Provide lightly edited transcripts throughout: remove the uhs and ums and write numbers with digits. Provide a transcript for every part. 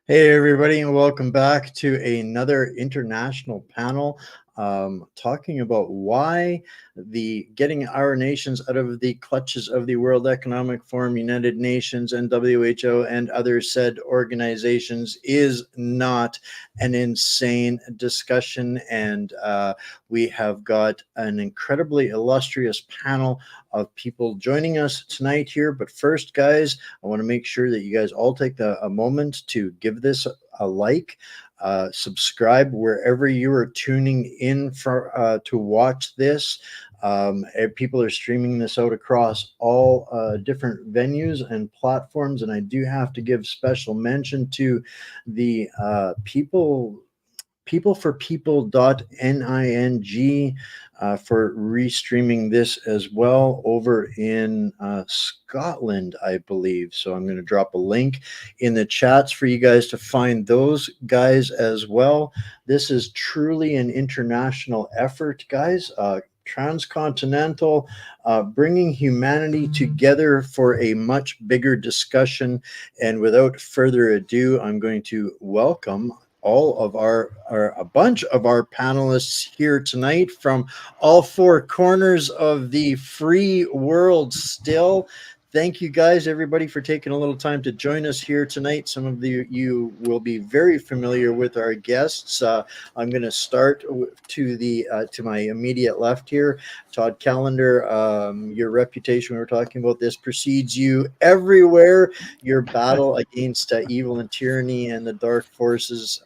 Hey, everybody, and welcome back to another international panel talking about why getting our nations out of the clutches of the World Economic Forum, United Nations, and WHO and other said organizations is not an insane discussion. And we have got an incredibly illustrious panel of people joining us tonight here. But first, guys, I want to make sure that you guys all take a moment to give this a like, subscribe wherever you are tuning in for to watch this. People are streaming this out across all different venues and platforms, and I do have to give special mention to the peopleforpeople.ning for restreaming this as well over in Scotland, I believe. So I'm going to drop a link in the chats for you guys to find those guys as well. This is truly an international effort, guys. Transcontinental, bringing humanity together for a much bigger discussion. And without further ado, I'm going to welcome all of a bunch of our panelists here tonight from all four corners of the free world still. Thank you guys, everybody, for taking a little time to join us here tonight. Some of you will be very familiar with our guests. I'm going to start to my immediate left here. Todd Callender, your reputation, we were talking about this, precedes you everywhere. Your battle against evil and tyranny and the dark forces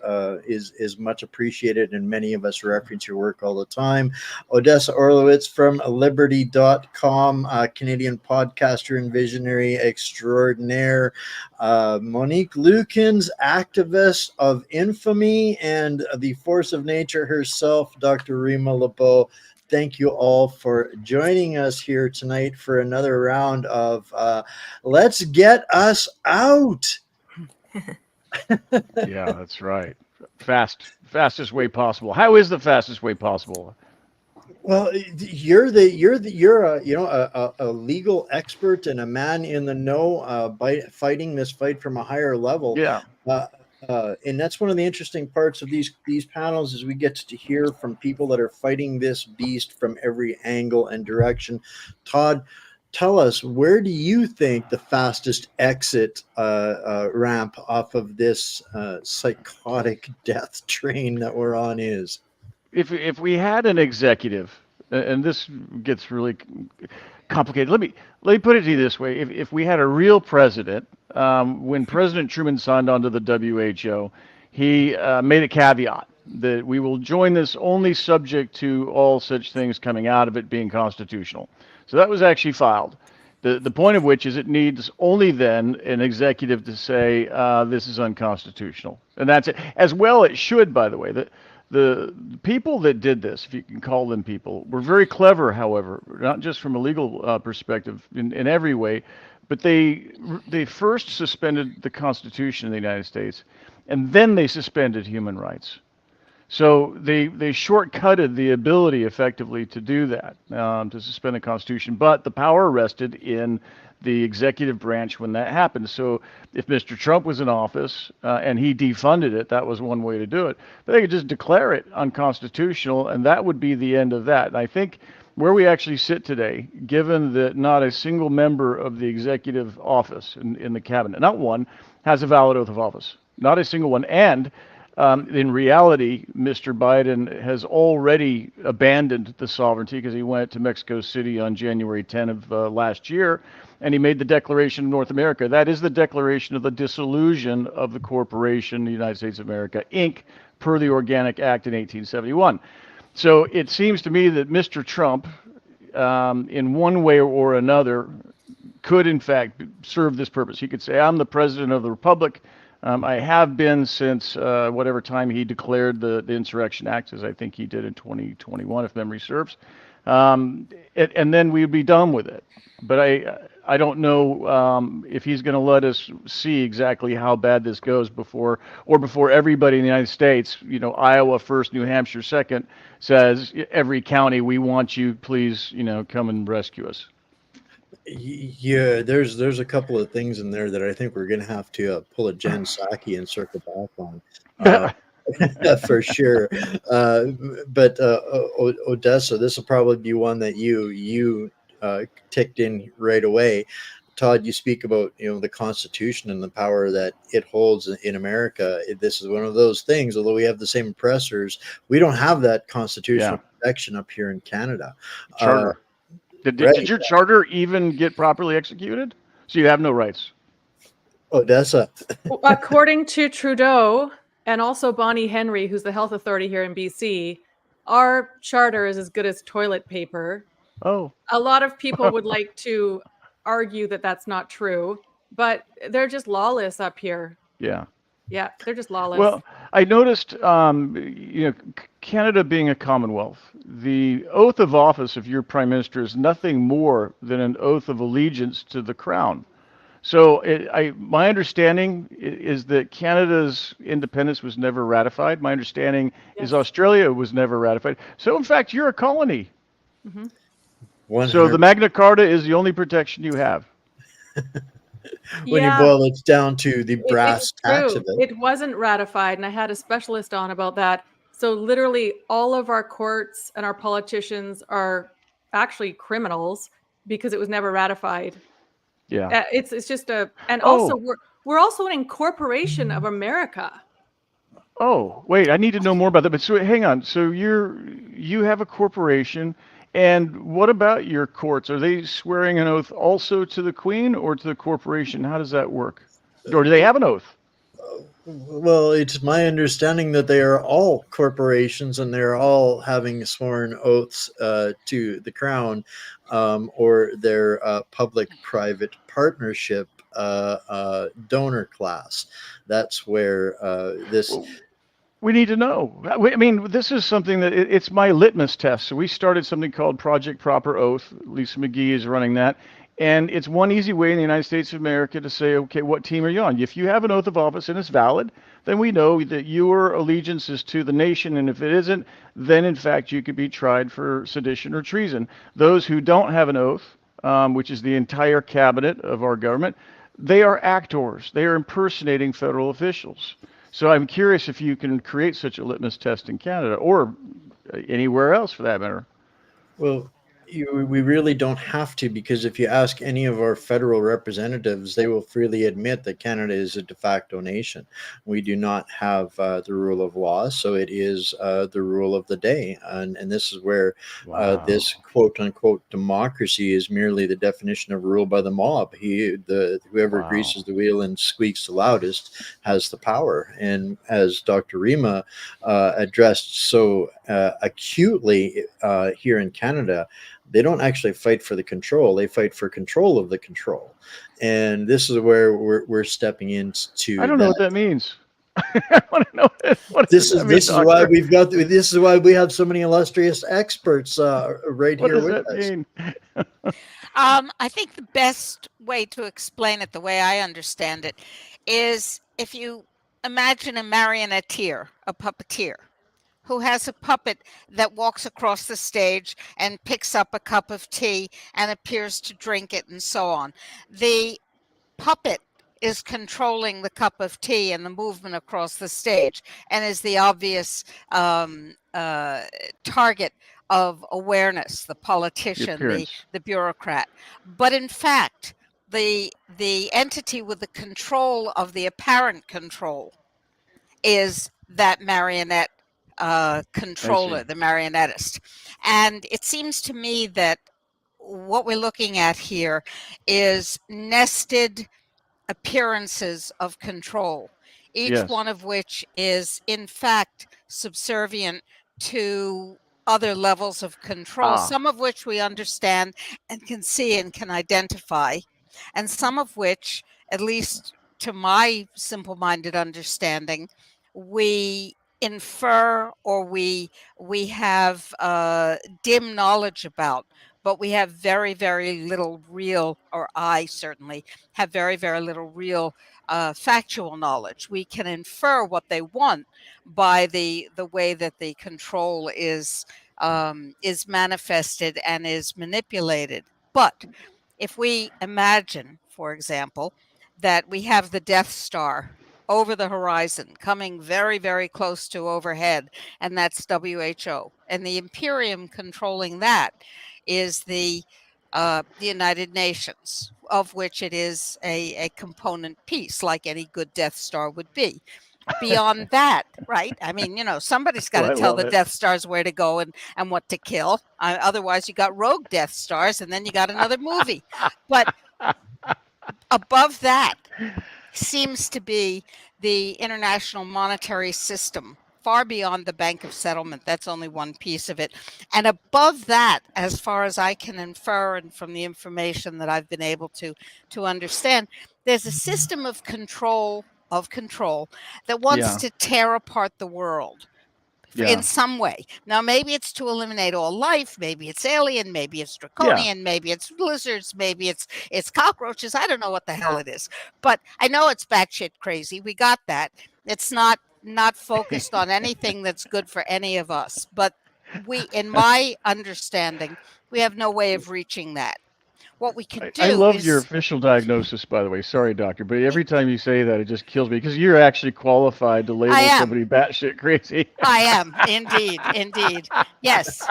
is much appreciated, and many of us reference your work all the time. Odessa Orlewicz from LibertyTalk, Canadian podcaster and visionary extraordinaire. Monique Lukens, activist of infamy and the force of nature herself, Dr. Rima Laibow. Thank you all for joining us here tonight for another round of Let's Get Us Out. Yeah, that's right. Fastest way possible. How is the fastest way possible? Well, you're a legal expert and a man in the know, fighting this fight from a higher level. Yeah. And that's one of the interesting parts of these panels is we get to hear from people that are fighting this beast from every angle and direction. Todd, tell us, where do you think the fastest exit ramp off of this psychotic death train that we're on is? If we had an executive, and this gets really complicated. Let me put it to you this way: if we had a real president, when President Truman signed on to the WHO, he made a caveat that we will join this only subject to all such things coming out of it being constitutional. So that was actually filed. The point of which is it needs only then an executive to say this is unconstitutional, and that's it. As well, it should, by the way. The people that did this, if you can call them people, were very clever, however, not just from a legal perspective in every way, but they first suspended the Constitution in the United States, and then they suspended human rights. So they shortcutted the ability effectively to do that, to suspend the Constitution, but the power rested in the executive branch when that happened. So if Mr. Trump was in office and he defunded it, that was one way to do it. But they could just declare it unconstitutional, and that would be the end of that. And I think where we actually sit today, given that not a single member of the executive office in the cabinet, not one, has a valid oath of office, not a single one, and in reality, Mr. Biden has already abandoned the sovereignty because he went to Mexico City on January 10 of last year, and he made the Declaration of North America. That is the declaration of the dissolution of the corporation, the United States of America, Inc., per the Organic Act in 1871. So it seems to me that Mr. Trump, in one way or another, could in fact serve this purpose. He could say, I'm the president of the Republic. I have been since whatever time he declared the Insurrection Act, as I think he did in 2021, if memory serves. And then we'd be done with it. But I don't know if he's going to let us see exactly how bad this goes before everybody in the United States, Iowa first, New Hampshire second, says every county, we want you, please, come and rescue us. Yeah, there's a couple of things in there that I think we're going to have to pull a Jen Psaki and circle back on. Uh, for sure. Uh, but Odessa, this will probably be one that you ticked in right away. Todd, you speak about the Constitution and the power that it holds in America. This is one of those things. Although we have the same oppressors, we don't have that Yeah. constitutional protection up here in Canada. Charter. Did Right, your charter even get properly executed? So you have no rights. Odessa. According to Trudeau and also Bonnie Henry, who's the health authority here in BC, our charter is as good as toilet paper. Oh. A lot of people would like to argue that that's not true, but they're just lawless up here. Yeah. Yeah, they're just lawless. Well, I noticed, Canada being a Commonwealth, the oath of office of your Prime Minister is nothing more than an oath of allegiance to the Crown. So my understanding is that Canada's independence was never ratified. My understanding is Australia was never ratified. So, in fact, you're a colony. Mm-hmm. So the Magna Carta is the only protection you have. When you boil it down to the brass tacks of it. It wasn't ratified, and I had a specialist on about that. So literally all of our courts and our politicians are actually criminals because it was never ratified. Yeah. It's just also we're also an incorporation of America. Oh, wait, I need to know more about that. But so hang on. So you have a corporation, and what about your courts? Are they swearing an oath also to the Queen or to the corporation? How does that work? Or do they have an oath? Well, it's my understanding that they are all corporations and they're all having sworn oaths to the Crown or their public-private partnership donor class. That's where this... We need to know. I mean, this is something that it's my litmus test. So we started something called Project Proper Oath. Lisa McGee is running that. And it's one easy way in the United States of America to say, okay, what team are you on? If you have an oath of office and it's valid, then we know that your allegiance is to the nation. And if it isn't, then in fact, you could be tried for sedition or treason. Those who don't have an oath, which is the entire cabinet of our government, they are actors. They are impersonating federal officials. So I'm curious if you can create such a litmus test in Canada or anywhere else for that matter. Well, we really don't have to, because if you ask any of our federal representatives, they will freely admit that Canada is a de facto nation. We do not have the rule of law, so it is the rule of the day. And this is where this quote-unquote democracy is merely the definition of rule by the mob. Whoever greases the wheel and squeaks the loudest has the power. And as Dr. Rima addressed so acutely here in Canada, they don't actually fight for the control. They fight for control of the control. And this is where we're stepping into. I don't know what that means. I want to know this is why this is why we have so many illustrious experts right here with us. What does that mean? I think the best way to explain it, the way I understand it, is if you imagine a marionetteer, a puppeteer, who has a puppet that walks across the stage and picks up a cup of tea and appears to drink it and so on. The puppet is controlling the cup of tea and the movement across the stage and is the obvious target of awareness, the politician, the bureaucrat. But in fact, the entity with the control of the apparent control is that marionette controller, the marionettist. And it seems to me that what we're looking at here is nested appearances of control, each one of which is in fact subservient to other levels of control, some of which we understand and can see and can identify, and some of which, at least to my simple-minded understanding, we infer or we have dim knowledge about, but we have very, very little real, or I certainly have very, very little real factual knowledge. We can infer what they want by the way that the control is manifested and is manipulated. But if we imagine, for example, that we have the Death Star over the horizon, coming very, very close to overhead, and that's WHO. And the Imperium controlling that is the United Nations, of which it is a component piece, like any good Death Star would be. Beyond that, right? I mean, somebody's got to tell the Death Stars where to go and what to kill. Otherwise, you got rogue Death Stars, and then you got another movie. But above that seems to be the international monetary system, far beyond the Bank of Settlement. That's only one piece of it. And above that, as far as I can infer and from the information that I've been able to understand, there's a system of control that wants to tear apart the world in some way. Now, maybe it's to eliminate all life, maybe it's alien, maybe it's draconian, maybe it's lizards, maybe it's cockroaches. I don't know what the hell it is, but I know it's batshit crazy. We got that. It's not focused on anything that's good for any of us, but in my understanding, we have no way of reaching that. What we can do I love your official diagnosis, by the way. Sorry, doctor, but every time you say that, it just kills me because you're actually qualified to label somebody batshit crazy. I am, indeed. Yes.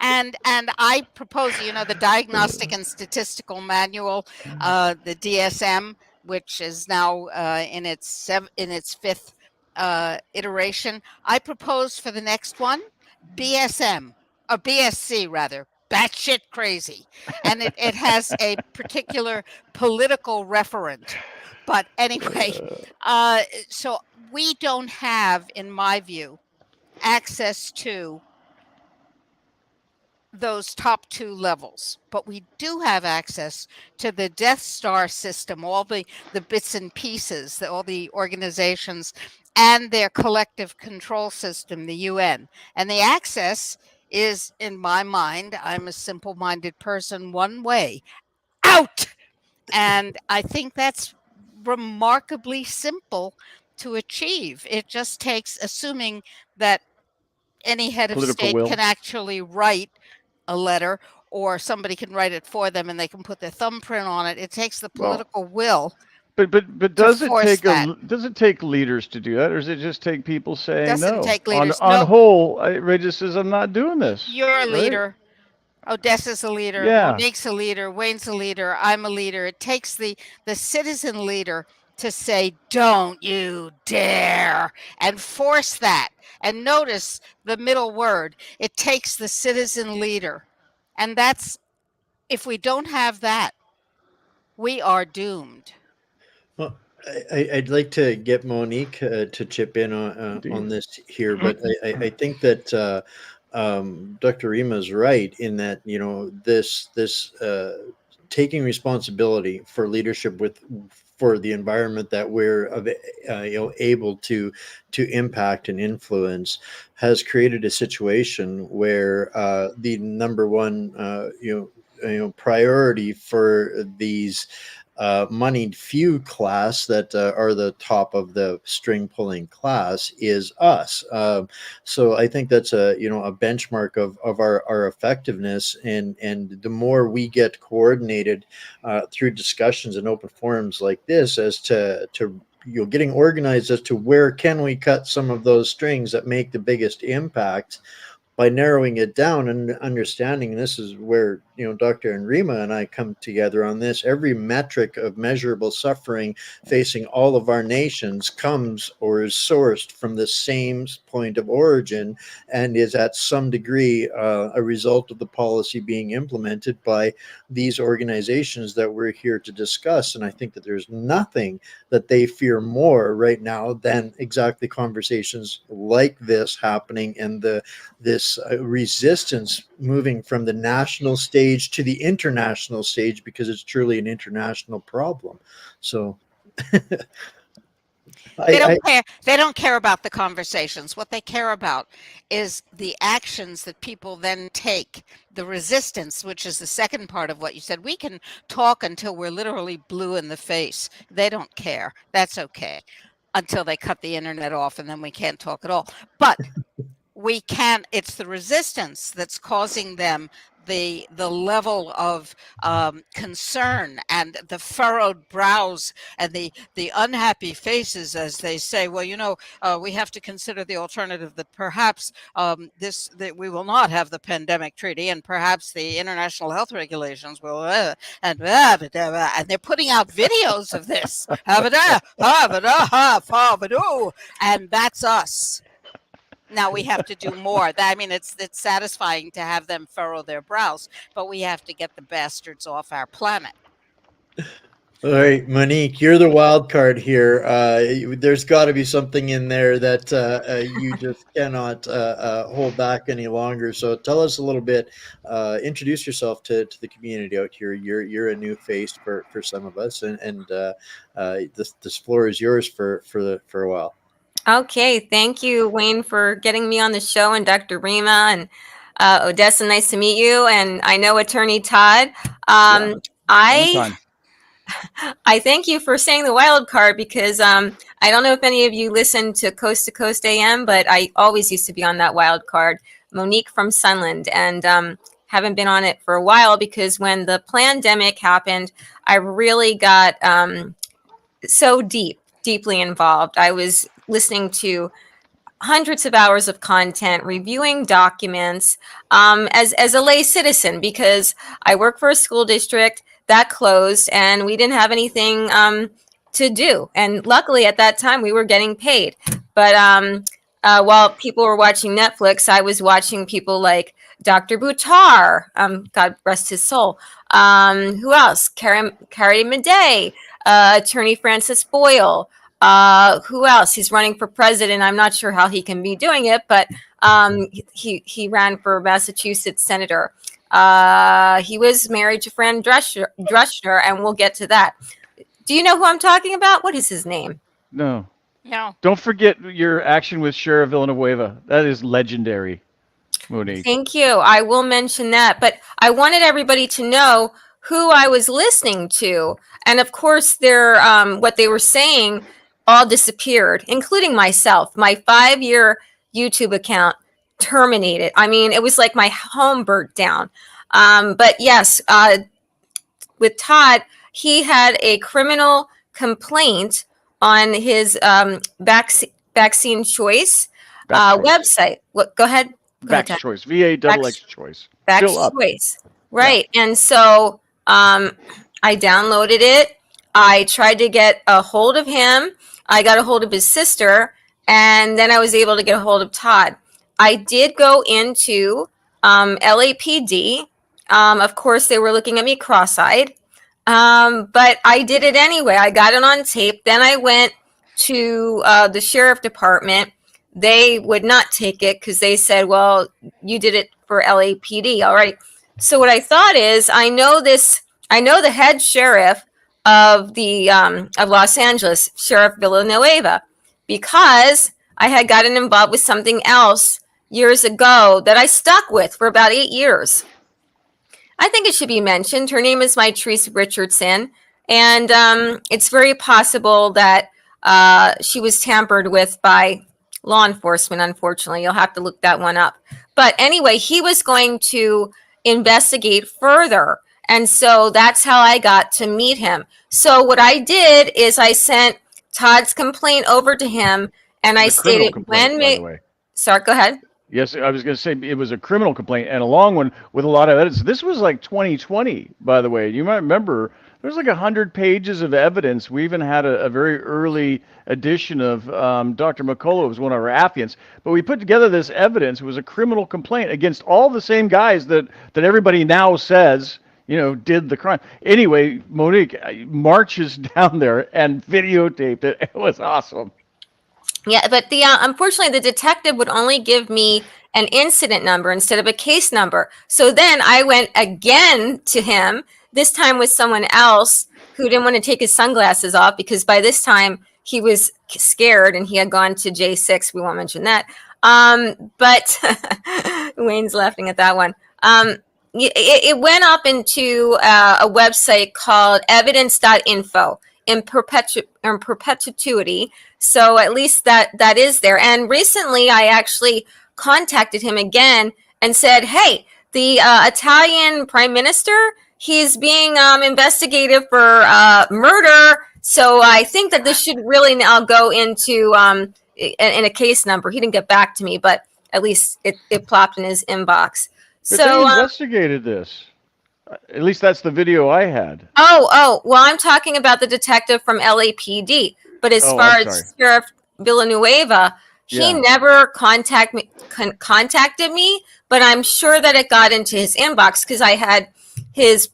And I propose, the Diagnostic and Statistical Manual, the DSM, which is now in its fifth iteration. I propose for the next one, BSM, or BSC rather. Batshit crazy, and it has a particular political referent. But anyway, so we don't have, in my view, access to those top two levels, but we do have access to the Death Star system, all the bits and pieces, all the organizations and their collective control system, the UN, and the access is, in my mind, I'm a simple-minded person, one way, out. And I think that's remarkably simple to achieve. It just takes, assuming that any head of state can actually write a letter, or somebody can write it for them and they can put their thumbprint on it. It takes the political will. But does it take leaders to do that, or does it just take people saying doesn't no? Take leaders. On whole, Regis says, I'm not doing this. You're a leader. Odessa's a leader. Monique's a leader. Wayne's a leader. I'm a leader. It takes the citizen leader to say, don't you dare, and force that. And notice the middle word. It takes the citizen leader. And that's, if we don't have that, we are doomed. Well, I'd like to get Monique to chip in on this here, but I think that Dr. Rima is right in that, this taking responsibility for leadership for the environment that we're able to impact and influence has created a situation where the number one priority for these moneyed few class that are the top of the string pulling class is us. So I think that's a benchmark of our effectiveness, and the more we get coordinated through discussions and open forums like this as to getting organized as to where can we cut some of those strings that make the biggest impact by narrowing it down and understanding. This is where Dr. and Rima and I come together on this. Every metric of measurable suffering facing all of our nations comes or is sourced from the same point of origin and is at some degree a result of the policy being implemented by these organizations that we're here to discuss. And I think that there's nothing that they fear more right now than exactly conversations like this happening, and this resistance moving from the national stage to the international stage, because it's truly an international problem. So they don't care. They don't care about the conversations. What they care about is the actions that people then take, the resistance, which is the second part of what you said. We can talk until we're literally blue in the face. They don't care. That's okay, until they cut the internet off, and then we can't talk at all. But we can, it's the resistance that's causing them the level of concern and the furrowed brows and the unhappy faces as they say, well, we have to consider the alternative that perhaps that we will not have the pandemic treaty, and perhaps the international health regulations will, and they're putting out videos of this, and that's us. Now we have to do more. I mean, it's satisfying to have them furrow their brows, but we have to get the bastards off our planet. All right, Monique, you're the wild card here. There's got to be something in there that you just cannot hold back any longer. So tell us a little bit. Introduce yourself to the community out here. You're a new face for some of us, and this floor is yours for a while. Okay, thank you, Wayne, for getting me on the show, and Dr. Rima and Odessa. Nice to meet you, and I know Attorney Todd. I thank you for saying the wild card, because I don't know if any of you listen to Coast AM, but I always used to be on that wild card. Monique from Sunland, and haven't been on it for a while because when the pandemic happened, I really got so deeply involved. I was listening to hundreds of hours of content, reviewing documents as a lay citizen, because I work for a school district that closed and we didn't have anything to do. And luckily at that time we were getting paid. But while people were watching Netflix, I was watching people like Dr. Buttar, God rest his soul. Who else? Carrie Madej, Attorney Francis Boyle. Who else? He's running for president. I'm not sure how he can be doing it, but he ran for Massachusetts senator. He was married to Fran Drescher, and we'll get to that. Do you know who I'm talking about? What is his name? No. No. Don't forget your action with Sheriff Villanueva. That is legendary, Monique. Thank you. I will mention that, but I wanted everybody to know who I was listening to, and of course, what they were saying all disappeared, including myself. My 5-year YouTube account terminated. I mean, it was like my home burnt down. But yes, with Todd, he had a criminal complaint on his vaccine choice website. Go ahead. Vax Choice, VA Choice. Vax Choice. Right. Yeah. And so I downloaded it. I tried to get a hold of him. I got a hold of his sister, and then I was able to get a hold of Todd. I did go into LAPD. Of course, they were looking at me cross-eyed, but I did it anyway. I got it on tape. Then I went to the sheriff department. They would not take it because they said, well, you did it for LAPD. All right. So what I thought is, I know the head sheriff of Los Angeles, Sheriff Villanueva, because I had gotten involved with something else years ago that I stuck with for about 8 years. I think it should be mentioned. Her name is Mitrice Richardson, and it's very possible that she was tampered with by law enforcement, unfortunately. You'll have to look that one up. But anyway, he was going to investigate further. And so that's how I got to meet him. So what I did is I sent Todd's complaint over to him, and I stated Sorry, go ahead. Yes, I was going to say it was a criminal complaint, and a long one with a lot of evidence. This was like 2020, by the way. You might remember there's like 100 pages of evidence. We even had a very early edition of Dr. McCullough was one of our affiants. But we put together this evidence. It was a criminal complaint against all the same guys that everybody now says, did the crime. Anyway, Monique marches down there and videotaped it. It was awesome. Yeah, but unfortunately, the detective would only give me an incident number instead of a case number. So then I went again to him, this time with someone else who didn't want to take his sunglasses off because by this time he was scared and he had gone to J6. We won't mention that. But Wayne's laughing at that one. It went up into a website called evidence.info in perpetuity. So at least that is there. And recently I actually contacted him again and said, hey, the Italian prime minister, he's being investigated for murder. So I think that this should really now go into in a case number. He didn't get back to me, but at least it plopped in his inbox. But So they investigated this. At least that's the video I had. well, I'm talking about the detective from LAPD. But as far as Sheriff Villanueva, he never contacted me, but I'm sure that it got into his inbox because I had his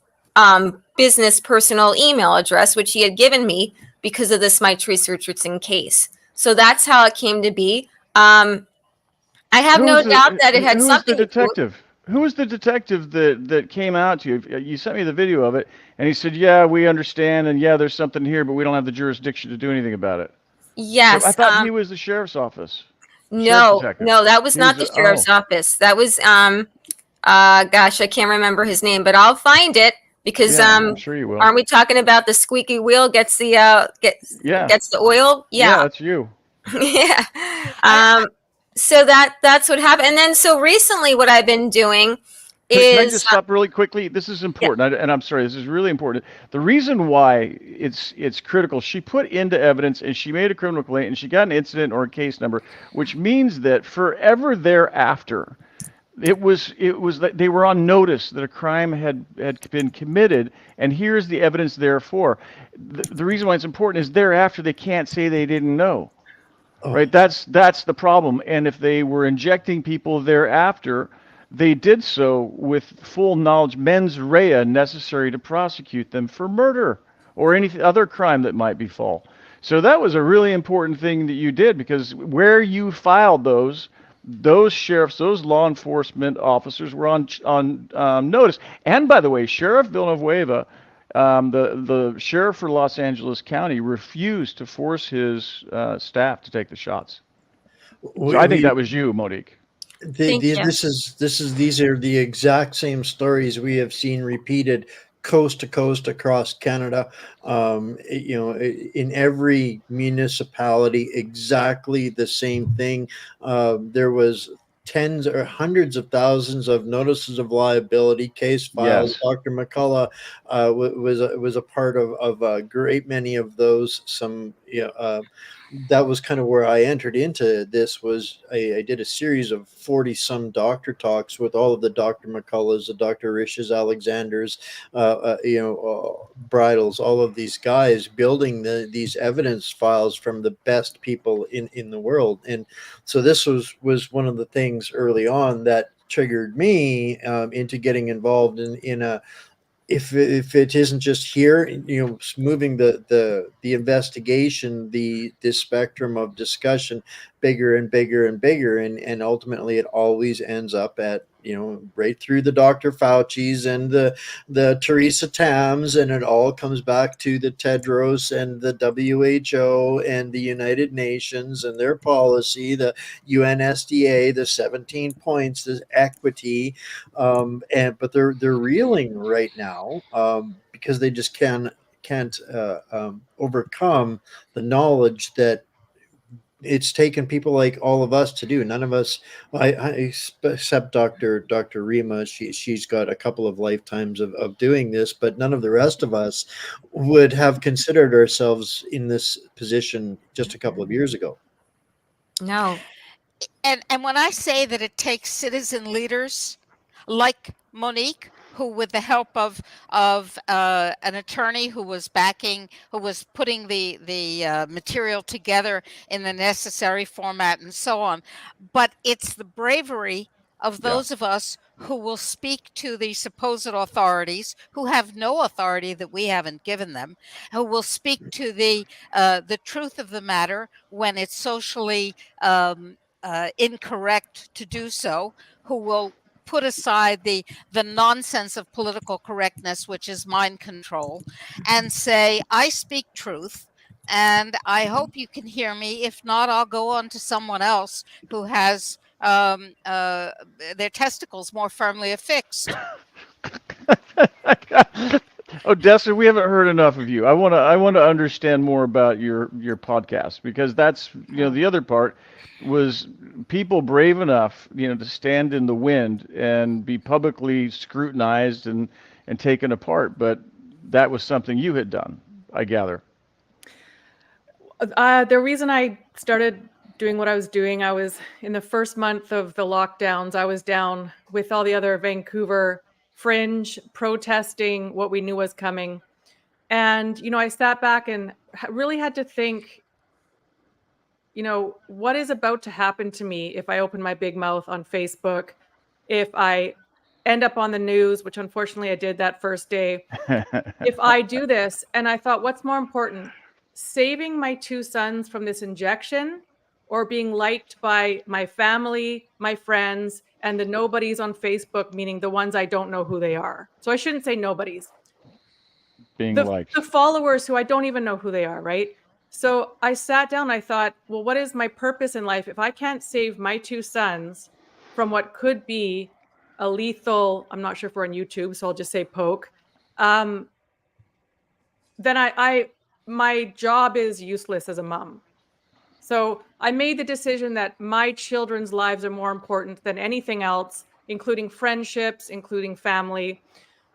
business personal email address, which he had given me because of this Mike Therese Richardson case. So that's how it came to be. I have no doubt that it had something to do with. Who was the detective that came out to you? You sent me the video of it, and he said, "Yeah, we understand, and yeah, there's something here, but we don't have the jurisdiction to do anything about it." Yes, so I thought he was the sheriff's office. No, that was not the sheriff's office. That was gosh, I can't remember his name, but I'll find it because I'm sure you will. Aren't we talking about the squeaky wheel gets the gets the oil? Yeah, that's you. Yeah. So that's what happened. And then so recently what I've been doing is... Can I just stop really quickly? This is important, and I'm sorry, this is really important. The reason why it's critical, she put into evidence and she made a criminal complaint and she got an incident or a case number, which means that forever thereafter, it was that they were on notice that a crime had been committed, and here's the evidence therefore. The reason why it's important is thereafter they can't say they didn't know. Oh. Right, that's the problem. And if they were injecting people thereafter, they did so with full knowledge, mens rea, necessary to prosecute them for murder or any other crime that might befall. So that was a really important thing that you did, because where you filed those sheriffs, those law enforcement officers were on notice. And by the way, Sheriff Villanueva, the sheriff for Los Angeles County, refused to force his staff to take the shots. So I think that was you, Monique. These are the exact same stories we have seen repeated coast to coast across Canada. In every municipality, exactly the same thing. There was tens or hundreds of thousands of notices of liability case files. Yes. Dr. McCullough was a part of a great many of those. That was kind of where I entered into this. Was I did a series of 40 some doctor talks with all of the Dr. McCulloughs, the Dr. Rishes, Alexanders, Bridles, all of these guys building these evidence files from the best people in the world. And so this was one of the things early on that triggered me into getting involved in a. If it isn't just here, moving the investigation, the spectrum of discussion bigger and bigger and bigger, and ultimately it always ends up at right through the Dr. Fauci's and the Theresa Tams, and it all comes back to the Tedros and the WHO and the United Nations and their policy, the UNSDA, the 17 points, the equity, but they're reeling right now because they just can't overcome the knowledge that it's taken people like all of us to do. None of us, except Dr. Rima, she's got a couple of lifetimes of doing this, but none of the rest of us would have considered ourselves in this position just a couple of years ago. No. And when I say that it takes citizen leaders like Monique, who, with the help of an attorney who was putting the material together in the necessary format and so on, but it's the bravery of those of us who will speak to the supposed authorities, who have no authority that we haven't given them, who will speak to the truth of the matter when it's socially incorrect to do so, who will put aside the nonsense of political correctness, which is mind control, and say, I speak truth, and I hope you can hear me. If not, I'll go on to someone else who has their testicles more firmly affixed. Odessa, we haven't heard enough of you. I want to understand more about your podcast, because that's, the other part was people brave enough, to stand in the wind and be publicly scrutinized and taken apart. But that was something you had done, I gather. The reason I started doing what I was doing, I was in the first month of the lockdowns, I was down with all the other Vancouver fringe protesting what we knew was coming. And, I sat back and really had to think, what is about to happen to me if I open my big mouth on Facebook, if I end up on the news, which unfortunately I did that first day, if I do this. And I thought, what's more important, saving my 2 sons from this injection, or being liked by my family, my friends, and the nobodies on Facebook, meaning the ones I don't know who they are. So I shouldn't say nobodies. Being the, liked. The followers who I don't even know who they are, right? So I sat down, I thought, well, what is my purpose in life if I can't save my 2 sons from what could be a lethal, I'm not sure if we're on YouTube, so I'll just say poke, then my job is useless as a mom. So I made the decision that my children's lives are more important than anything else, including friendships, including family.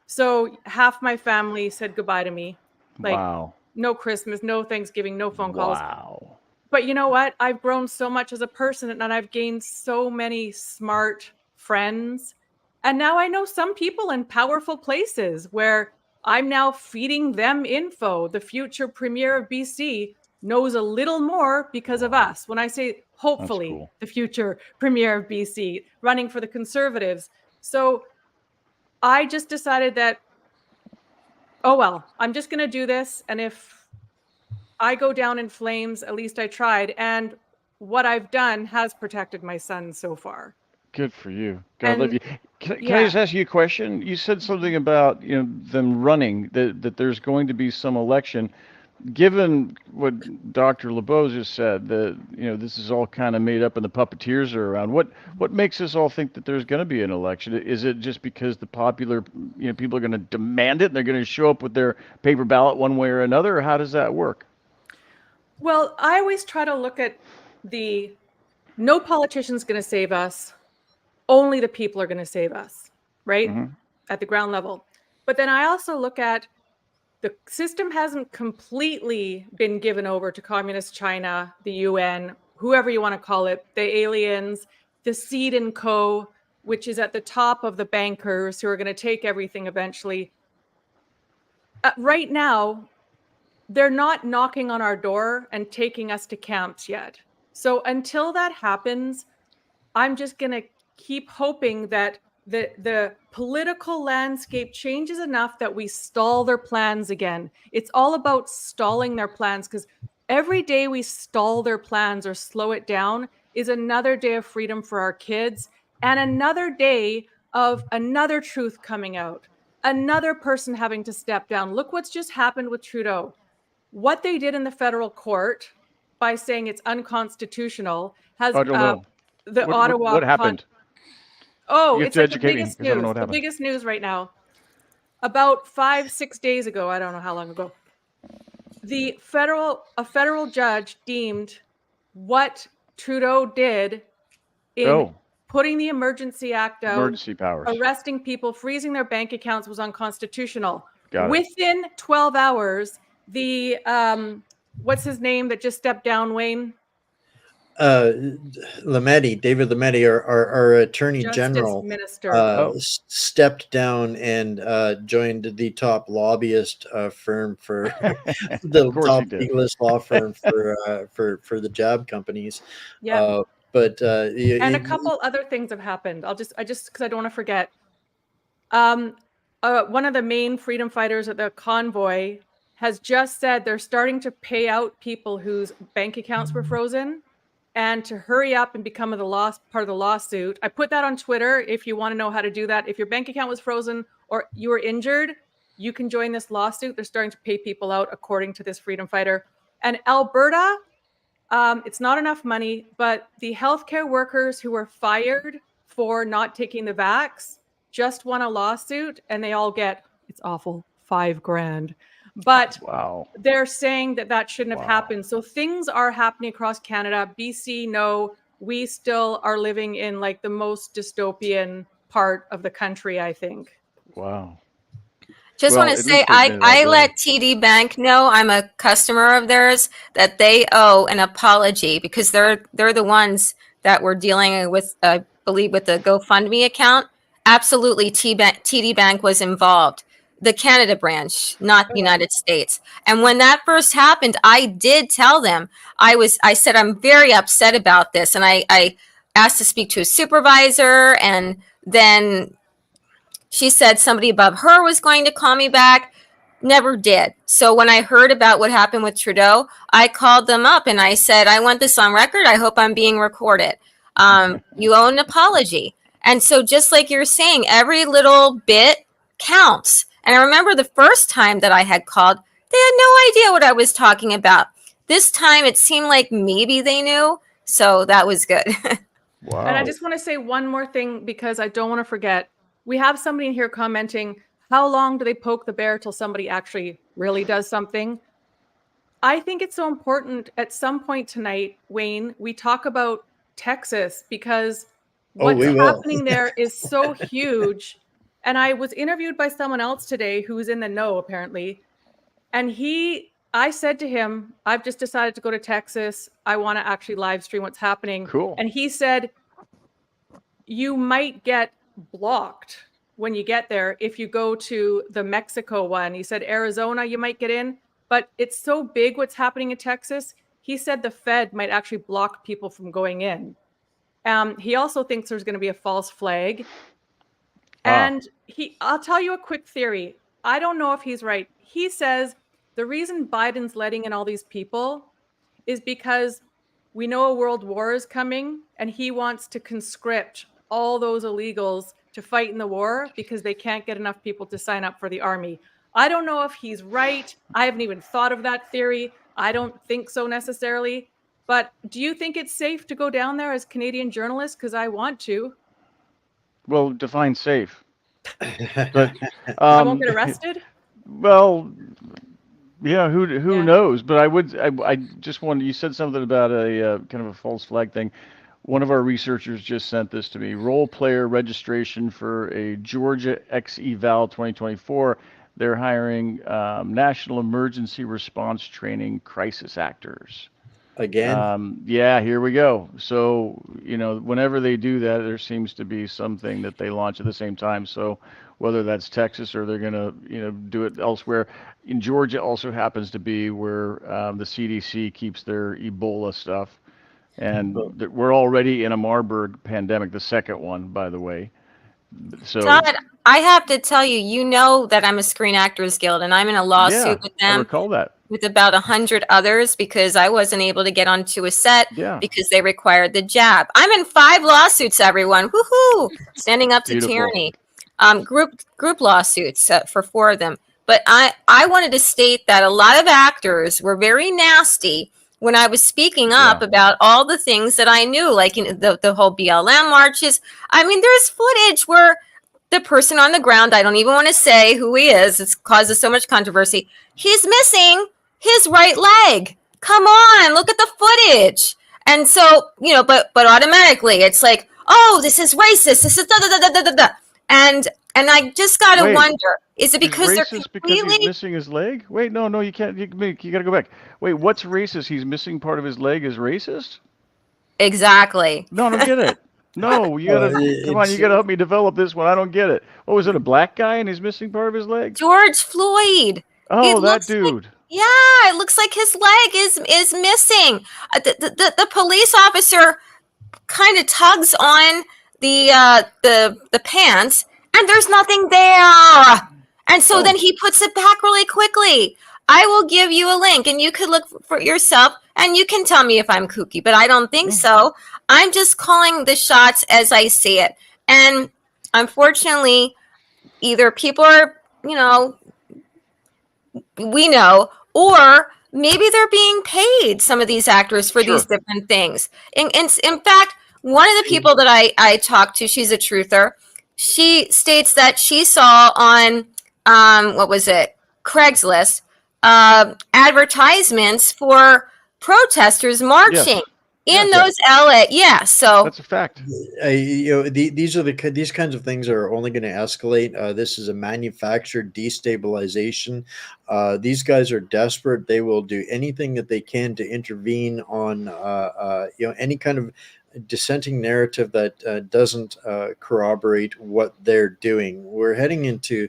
So half my family said goodbye to me. Like, wow. No Christmas, no Thanksgiving, no phone calls. Wow. But you know what? I've grown so much as a person, and I've gained so many smart friends. And now I know some people in powerful places where I'm now feeding them info. The future premier of BC knows a little more because of us. When I say hopefully cool. The future premier of BC, running for the Conservatives. So I just decided that, oh, well, I'm just going to do this. And if I go down in flames, at least I tried. And what I've done has protected my son so far. Good for you. God love you. Can yeah. I just ask you a question? You said something about them running, that there's going to be some election. Given what Dr. Laibow just said, that this is all kind of made up and the puppeteers are around, what makes us all think that there's going to be an election? Is it just because the popular people are going to demand it and they're going to show up with their paper ballot one way or another, or how does that work? Well, I always try to look at no politician's going to save us. Only the people are going to save us, right? Mm-hmm. At the ground level. But then I also look at the system hasn't completely been given over to communist China, the UN, whoever you want to call it, the aliens, the Seed and Co., which is at the top of the bankers who are going to take everything eventually. Right now, they're not knocking on our door and taking us to camps yet. So until that happens, I'm just going to keep hoping that the political landscape changes enough that we stall their plans again. It's all about stalling their plans, because every day we stall their plans or slow it down is another day of freedom for our kids and another day of another truth coming out, another person having to step down. Look what's just happened with Trudeau. What they did in the federal court by saying it's unconstitutional has I don't know. The Ottawa. What happened? It's like the biggest news. The biggest news right now. About 5-6 days ago, I don't know how long ago, a federal judge deemed what Trudeau did in putting the Emergency Act out, emergency powers, arresting people, freezing their bank accounts was unconstitutional. Within 12 hours, the what's his name that just stepped down, Wayne? David Lametti, our Attorney General, Minister, stepped down and joined the top lobbyist firm for the top legalist law firm for the jab companies. Yeah. And a couple other things have happened. I just because I don't want to forget. One of the main freedom fighters at the convoy has just said they're starting to pay out people whose bank accounts were frozen, and to hurry up and become part of the lawsuit. I put that on Twitter if you want to know how to do that. If your bank account was frozen or you were injured, you can join this lawsuit. They're starting to pay people out according to this freedom fighter. And Alberta, it's not enough money, but the healthcare workers who were fired for not taking the vax just won a lawsuit, and they all get, it's awful, $5,000. But Wow. they're saying that shouldn't have happened. So things are happening across Canada. BC, no, we still are living in like the most dystopian part of the country, I think. Wow. Just Well, want to at say, least they've made it all I better. let TD Bank know, I'm a customer of theirs, that they owe an apology because they're the ones that were dealing with, I believe, with the GoFundMe account. Absolutely, TD Bank was involved. The Canada branch, not the United States. And when that first happened, I did tell them, I said, I'm very upset about this. And I asked to speak to a supervisor, and then she said somebody above her was going to call me back. Never did. So when I heard about what happened with Trudeau, I called them up and I said, I want this on record. I hope I'm being recorded. You owe an apology. And so just like you're saying, every little bit counts. And I remember the first time that I had called, they had no idea what I was talking about. This time it seemed like maybe they knew. So that was good. Wow. And I just want to say one more thing because I don't want to forget. We have somebody in here commenting, how long do they poke the bear till somebody actually really does something? I think it's so important at some point tonight, Wayne, we talk about Texas because what's happening there is so huge. And I was interviewed by someone else today who's in the know, apparently. And I said to him, I've just decided to go to Texas. I want to actually live stream what's happening. Cool. And he said, you might get blocked when you get there if you go to the Mexico one. He said Arizona you might get in, but it's so big what's happening in Texas. He said the Fed might actually block people from going in. He also thinks there's going to be a false flag. And I'll tell you a quick theory. I don't know if he's right. He says the reason Biden's letting in all these people is because we know a world war is coming and he wants to conscript all those illegals to fight in the war because they can't get enough people to sign up for the army. I don't know if he's right. I haven't even thought of that theory. I don't think so necessarily. But do you think it's safe to go down there as Canadian journalists? Because I want to. Well, define safe. But I won't get arrested? Well, yeah, who knows? But I just wanted, you said something about a kind of a false flag thing. One of our researchers just sent this to me. Role player registration for a Georgia X-Eval 2024. They're hiring National Emergency Response Training crisis actors. Again? Yeah, here we go. So, whenever they do that, there seems to be something that they launch at the same time. So whether that's Texas or they're going to, do it elsewhere. In Georgia also happens to be where the CDC keeps their Ebola stuff. And we're already in a Marburg pandemic, the second one, by the way. So, Todd, I have to tell you, that I'm a Screen Actors Guild and I'm in a lawsuit with them. I recall that. With about 100 others because I wasn't able to get onto a set because they required the jab. I'm in 5 lawsuits, everyone. Woohoo! Standing up to tyranny. Group lawsuits for 4 of them. But I wanted to state that a lot of actors were very nasty when I was speaking up about all the things that I knew, like the whole BLM marches. I mean, there's footage where the person on the ground, I don't even want to say who he is, it causes so much controversy, he's missing his right leg. Come on, look at the footage. And so, but automatically it's like, oh, this is racist. This is da da da da da da. And I just gotta wonder, is it because they're completely because he's missing his leg? Wait, no, you can't. You gotta go back. Wait, what's racist? He's missing part of his leg is racist? Exactly. No, I don't get it. No, you gotta come on. You gotta help me develop this one. I don't get it. What was it? A black guy and he's missing part of his leg? George Floyd. Oh, that dude. It looks like his leg is missing. The police officer kind of tugs on the pants, and there's nothing there. And so then he puts it back really quickly. I will give you a link, and you could look for yourself, and you can tell me if I'm kooky, but I don't think so. I'm just calling the shots as I see it. And unfortunately, either people are, we know, or maybe they're being paid, some of these actors, for these different things. In fact, one of the people that I talked to, she's a truther, she states that she saw on what was it? Craigslist, advertisements for protesters marching in those LA. Yeah, so that's a fact. These kinds of things are only going to escalate. This is a manufactured destabilization. These guys are desperate. They will do anything that they can to intervene on any kind of dissenting narrative that doesn't corroborate what they're doing. We're heading into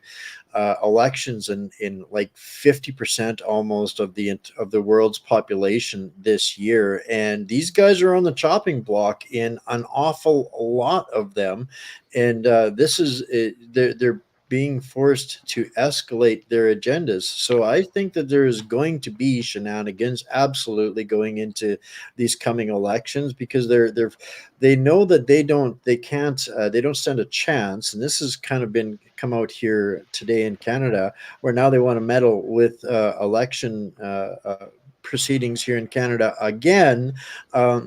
elections in like 50% almost of the world's population this year, and these guys are on the chopping block in an awful lot of them, and this is they're being forced to escalate their agendas. So I think that there is going to be shenanigans absolutely going into these coming elections, because they know that they don't stand a chance. And this has kind of come out here today in Canada, where now they want to meddle with election proceedings here in Canada again,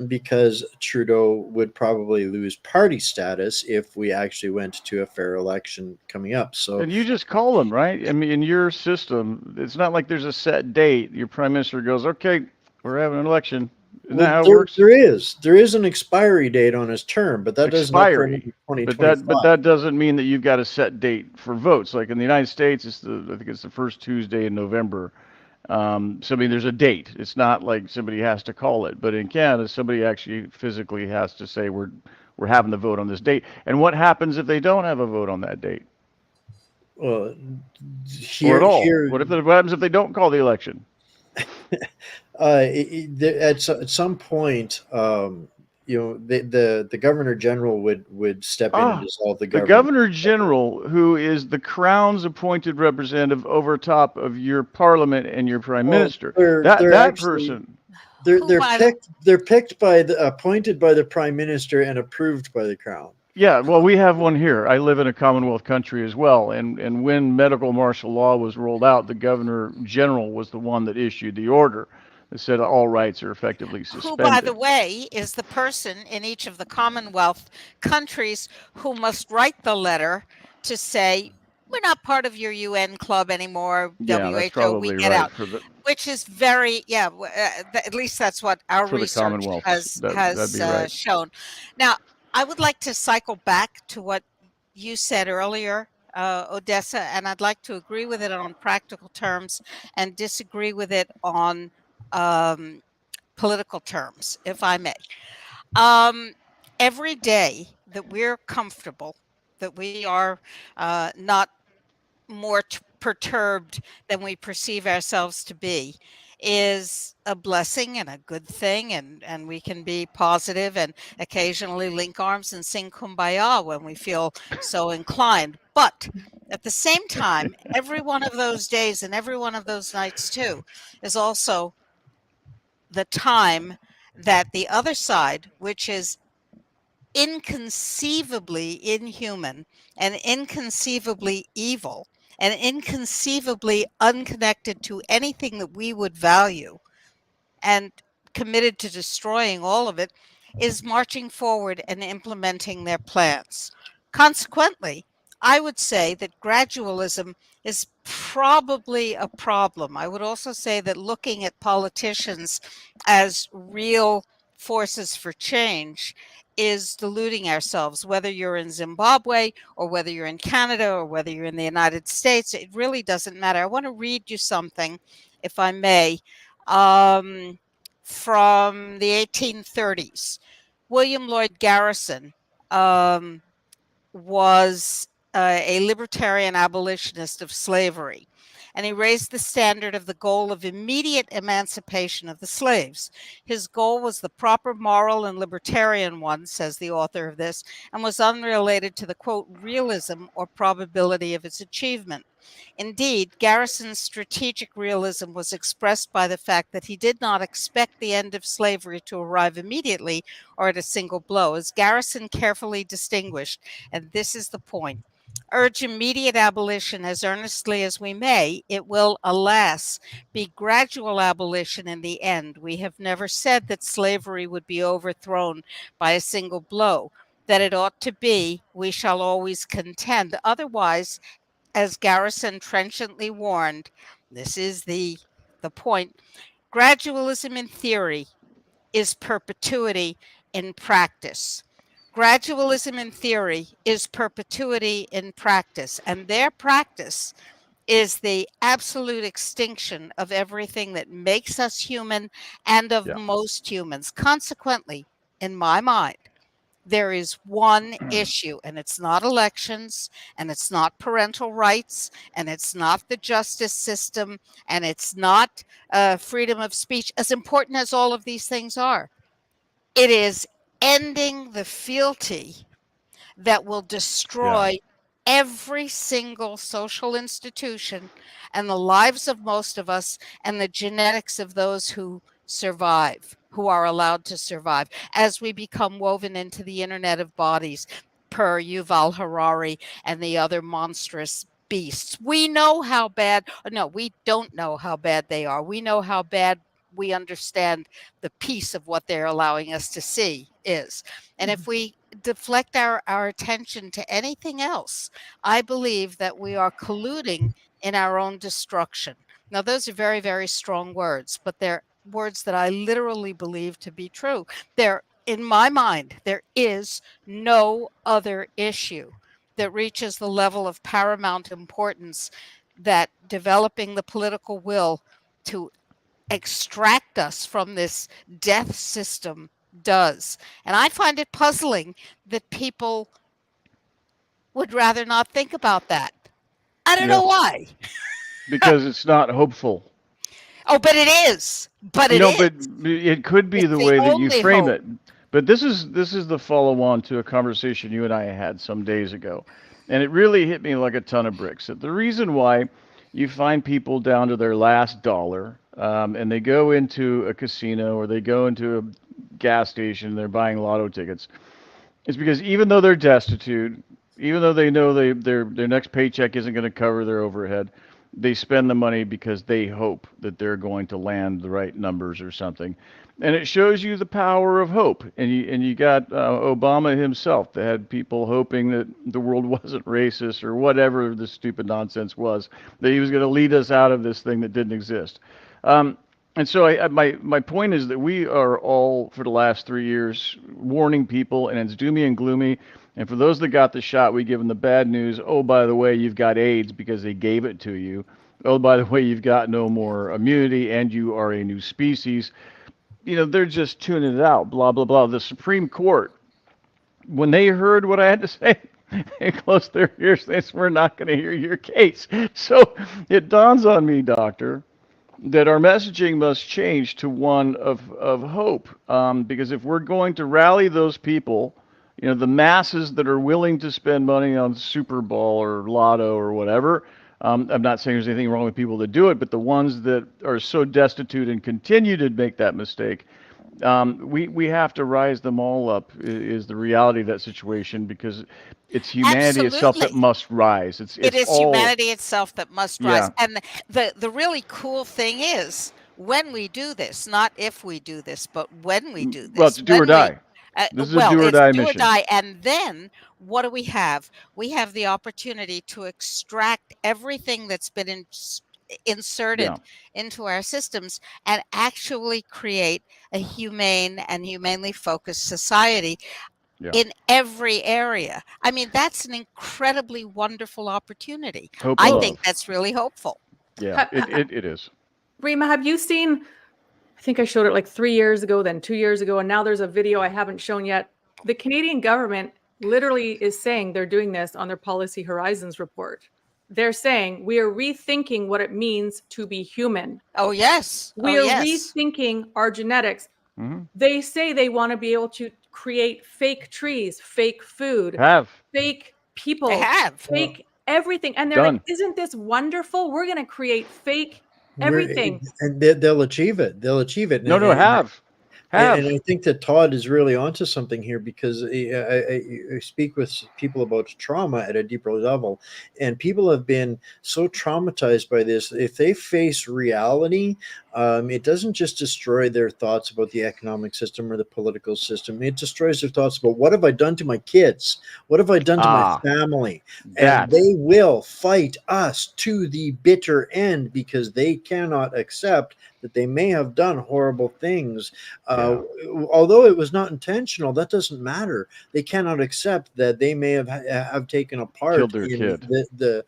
because Trudeau would probably lose party status if we actually went to a fair election coming up. So, and you just call them, right? I mean, in your system, it's not like there's a set date. Your prime minister goes, "Okay, we're having an election." Isn't that how it works? There is an expiry date on his term, but that doesn't expiry. But that doesn't mean that you've got a set date for votes. Like in the United States, I think it's the first Tuesday in November. So I mean, there's a date. It's not like somebody has to call it. But in Canada, somebody actually physically has to say we're having the vote on this date. And what happens if they don't have a vote on that date? Well, or at all. What happens if they don't call the election? At some point, the governor general would step in and dissolve the government. The governor general, who is the crown's appointed representative over top of your parliament and your prime minister, they're picked by appointed by the prime minister and approved by the crown. Yeah, well, we have one here. I live in a Commonwealth country as well, and when medical martial law was rolled out, the governor general was the one that issued the order that said all rights are effectively suspended. Who, by the way, is the person in each of the Commonwealth countries who must write the letter to say, we're not part of your UN club anymore, WHO, we get out. Which is very, at least that's what our research has shown. Now, I would like to cycle back to what you said earlier, Odessa, and I'd like to agree with it on practical terms and disagree with it on political terms, if I may. Every day that we're comfortable, that we are not more perturbed than we perceive ourselves to be, is a blessing and a good thing, and we can be positive and occasionally link arms and sing Kumbaya when we feel so inclined. But at the same time, every one of those days and every one of those nights too is also the time that the other side, which is inconceivably inhuman and inconceivably evil and inconceivably unconnected to anything that we would value and committed to destroying all of it, is marching forward and implementing their plans. Consequently, I would say that gradualism is probably a problem. I would also say that looking at politicians as real forces for change is deluding ourselves. Whether you're in Zimbabwe or whether you're in Canada or whether you're in the United States, it really doesn't matter. I want to read you something, if I may, from the 1830s. William Lloyd Garrison was a libertarian abolitionist of slavery, and he raised the standard of the goal of immediate emancipation of the slaves. His goal was the proper moral and libertarian one, says the author of this, and was unrelated to the, quote, realism or probability of its achievement. Indeed, Garrison's strategic realism was expressed by the fact that he did not expect the end of slavery to arrive immediately or at a single blow. As Garrison carefully distinguished, and this is the point, urge immediate abolition as earnestly as we may, it will, alas, be gradual abolition in the end. We have never said that slavery would be overthrown by a single blow, that it ought to be, we shall always contend. Otherwise, as Garrison trenchantly warned, this is the point. Gradualism in theory is perpetuity in practice. Gradualism in theory is perpetuity in practice, and their practice is the absolute extinction of everything that makes us human and of most humans. Consequently, in my mind, there is one issue, and it's not elections, and it's not parental rights, and it's not the justice system, and it's not freedom of speech, as important as all of these things are. It is ending the fealty that will destroy every single social institution and the lives of most of us and the genetics of those who survive, who are allowed to survive, as we become woven into the internet of bodies, per Yuval Harari and the other monstrous beasts. We know how bad, no, we don't know how bad they are. We know how bad we understand the piece of what they're allowing us to see is. And if we deflect our attention to anything else, I believe that we are colluding in our own destruction. Now, those are very, very strong words, but they're words that I literally believe to be true. In my mind, there is no other issue that reaches the level of paramount importance that developing the political will to extract us from this death system does. And I find it puzzling that people would rather not think about that. I don't know why. Because it's not hopeful. Oh, but it is. But it But it could be the way that you frame it. But this is the follow-on to a conversation you and I had some days ago. And it really hit me like a ton of bricks. That the reason why you find people down to their last dollar, and they go into a casino or they go into a gas station, they're buying lotto tickets, is because even though they're destitute, even though they know their next paycheck isn't going to cover their overhead, they spend the money because they hope that they're going to land the right numbers or something. And it shows you the power of hope. And you got Obama himself that had people hoping that the world wasn't racist or whatever the stupid nonsense was, that he was going to lead us out of this thing that didn't exist. And so my point is that we are all, for the last 3 years, warning people, and it's doomy and gloomy. And for those that got the shot, we give them the bad news. Oh, by the way, you've got AIDS because they gave it to you. Oh, by the way, you've got no more immunity and you are a new species. They're just tuning it out, blah, blah, blah. The Supreme Court, when they heard what I had to say, they closed their ears. They said, we're not going to hear your case. So it dawns on me, Doctor, that our messaging must change to one of hope. Because if we're going to rally those people, the masses that are willing to spend money on Super Bowl or Lotto or whatever, I'm not saying there's anything wrong with people that do it, but the ones that are so destitute and continue to make that mistake, we have to rise them all up, is the reality of that situation, because it's humanity itself that must rise. It is humanity itself that must rise. And the really cool thing is, when we do this, not if we do this, but when we do this. Well, it's do or die. This is a do or die mission. Do or die, and then what do we have? We have the opportunity to extract everything that's been inserted into our systems and actually create a humane and humanely focused society in every area. I mean, that's an incredibly wonderful opportunity. I think that's really hopeful. Yeah, it is. Rima, have you seen, I think I showed it like 3 years ago, then 2 years ago, and now there's a video I haven't shown yet. The Canadian government literally is saying they're doing this on their Policy Horizons report. They're saying we are rethinking what it means to be human. Oh, yes. We are rethinking our genetics. Mm-hmm. They say they want to be able to create fake trees, fake food, fake people, fake everything. And they're like, isn't this wonderful? We're going to create fake everything. And they'll achieve it. They'll achieve it. No, have. Have. And I think that Todd is really onto something here, because I speak with people about trauma at a deeper level, and people have been so traumatized by this. If they face reality, it doesn't just destroy their thoughts about the economic system or the political system. It destroys their thoughts about, what have I done to my kids? What have I done to my family? And That. they will fight us to the bitter end, because they cannot accept that they may have done horrible things. Although it was not intentional, that doesn't matter. They cannot accept that they may have taken a part Killed their in kid.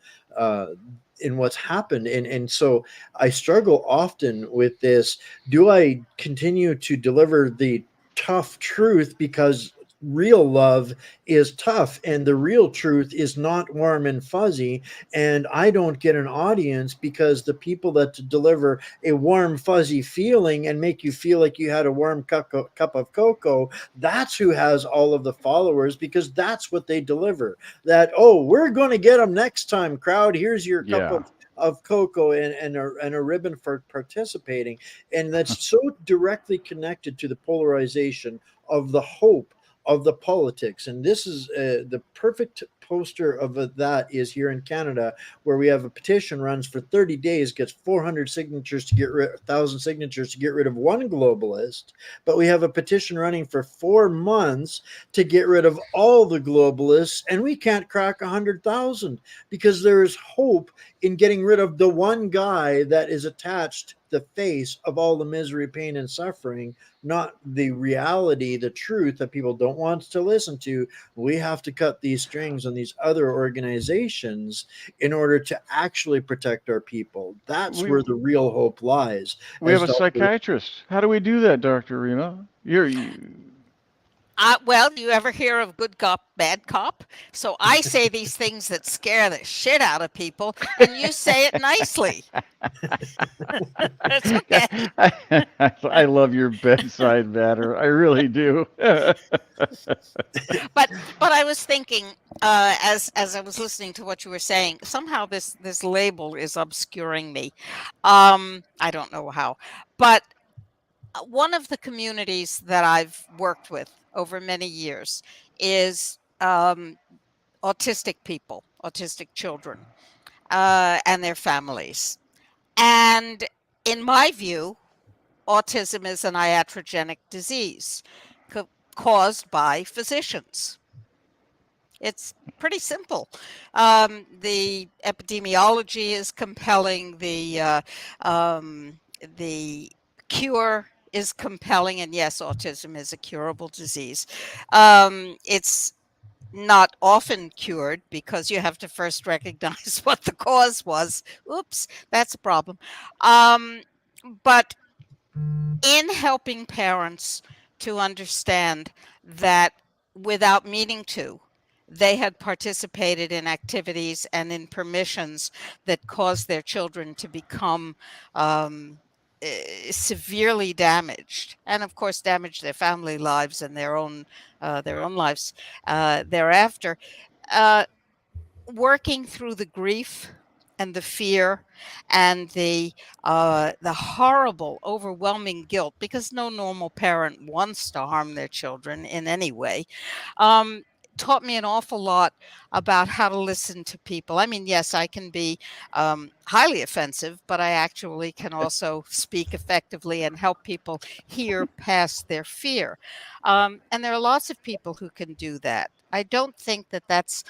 in what's happened. And so I struggle often with this. Do I continue to deliver the tough truth because real love is tough and the real truth is not warm and fuzzy, and I don't get an audience because the people that deliver a warm fuzzy feeling and make you feel like you had a warm cup of cocoa, that's who has all of the followers, because that's what they deliver. That, oh, we're going to get them next time, crowd, here's your cup of cocoa and a ribbon for participating. And that's so directly connected to the polarization of the hope of the politics. And this is the perfect poster of that is here in Canada, where we have a petition runs for 30 days, gets 400 signatures to get rid, 1,000 signatures to get rid of one globalist, but we have a petition running for 4 months to get rid of all the globalists, and we can't crack 100,000, because there is hope in getting rid of the one guy that is attached the face of all the misery, pain, and suffering, not the reality, the truth that people don't want to listen to. We have to cut these strings on these other organizations in order to actually protect our people. That's where the real hope lies. We have a psychiatrist. How do we do that, Dr. Rima? Well, do you ever hear of good cop, bad cop? So I say these things that scare the shit out of people, and you say it nicely. It's okay. I love your bedside manner. I really do. But I was thinking, as I was listening to what you were saying, somehow this label is obscuring me. I don't know how, but one of the communities that I've worked with over many years is autistic people, autistic children, and their families. And in my view, autism is an iatrogenic disease caused by physicians. It's pretty simple. The epidemiology is compelling. The cure is compelling, and yes, autism is a curable disease. It's not often cured because you have to first recognize what the cause was. Oops, that's a problem. But in helping parents to understand that without meaning to, they had participated in activities and in permissions that caused their children to become severely damaged, and of course damaged their family lives and their own lives thereafter. Working through the grief and the fear and the horrible, overwhelming guilt, because no normal parent wants to harm their children in any way, taught me an awful lot about how to listen to people. I mean, yes, I can be highly offensive, but I actually can also speak effectively and help people hear past their fear. And there are lots of people who can do that. I don't think that that's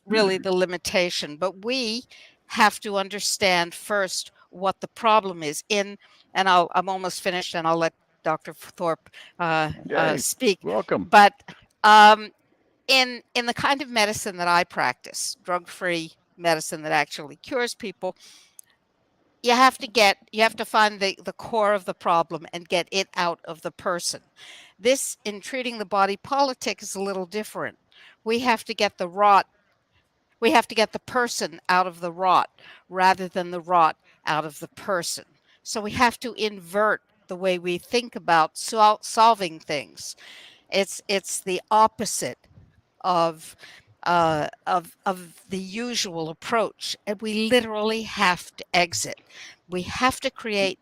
really the limitation, but we have to understand first what the problem is and I'm almost finished, and I'll let Dr. Thorp speak. Welcome. But in the kind of medicine that I practice, drug-free medicine that actually cures people, you have to find the core of the problem and get it out of the person. This, in treating the body politic, is a little different. We have to get the rot. We have to get the person out of the rot rather than the rot out of the person. So we have to invert the way we think about solving things. It's the opposite of the usual approach, and we literally have to exit. We have to create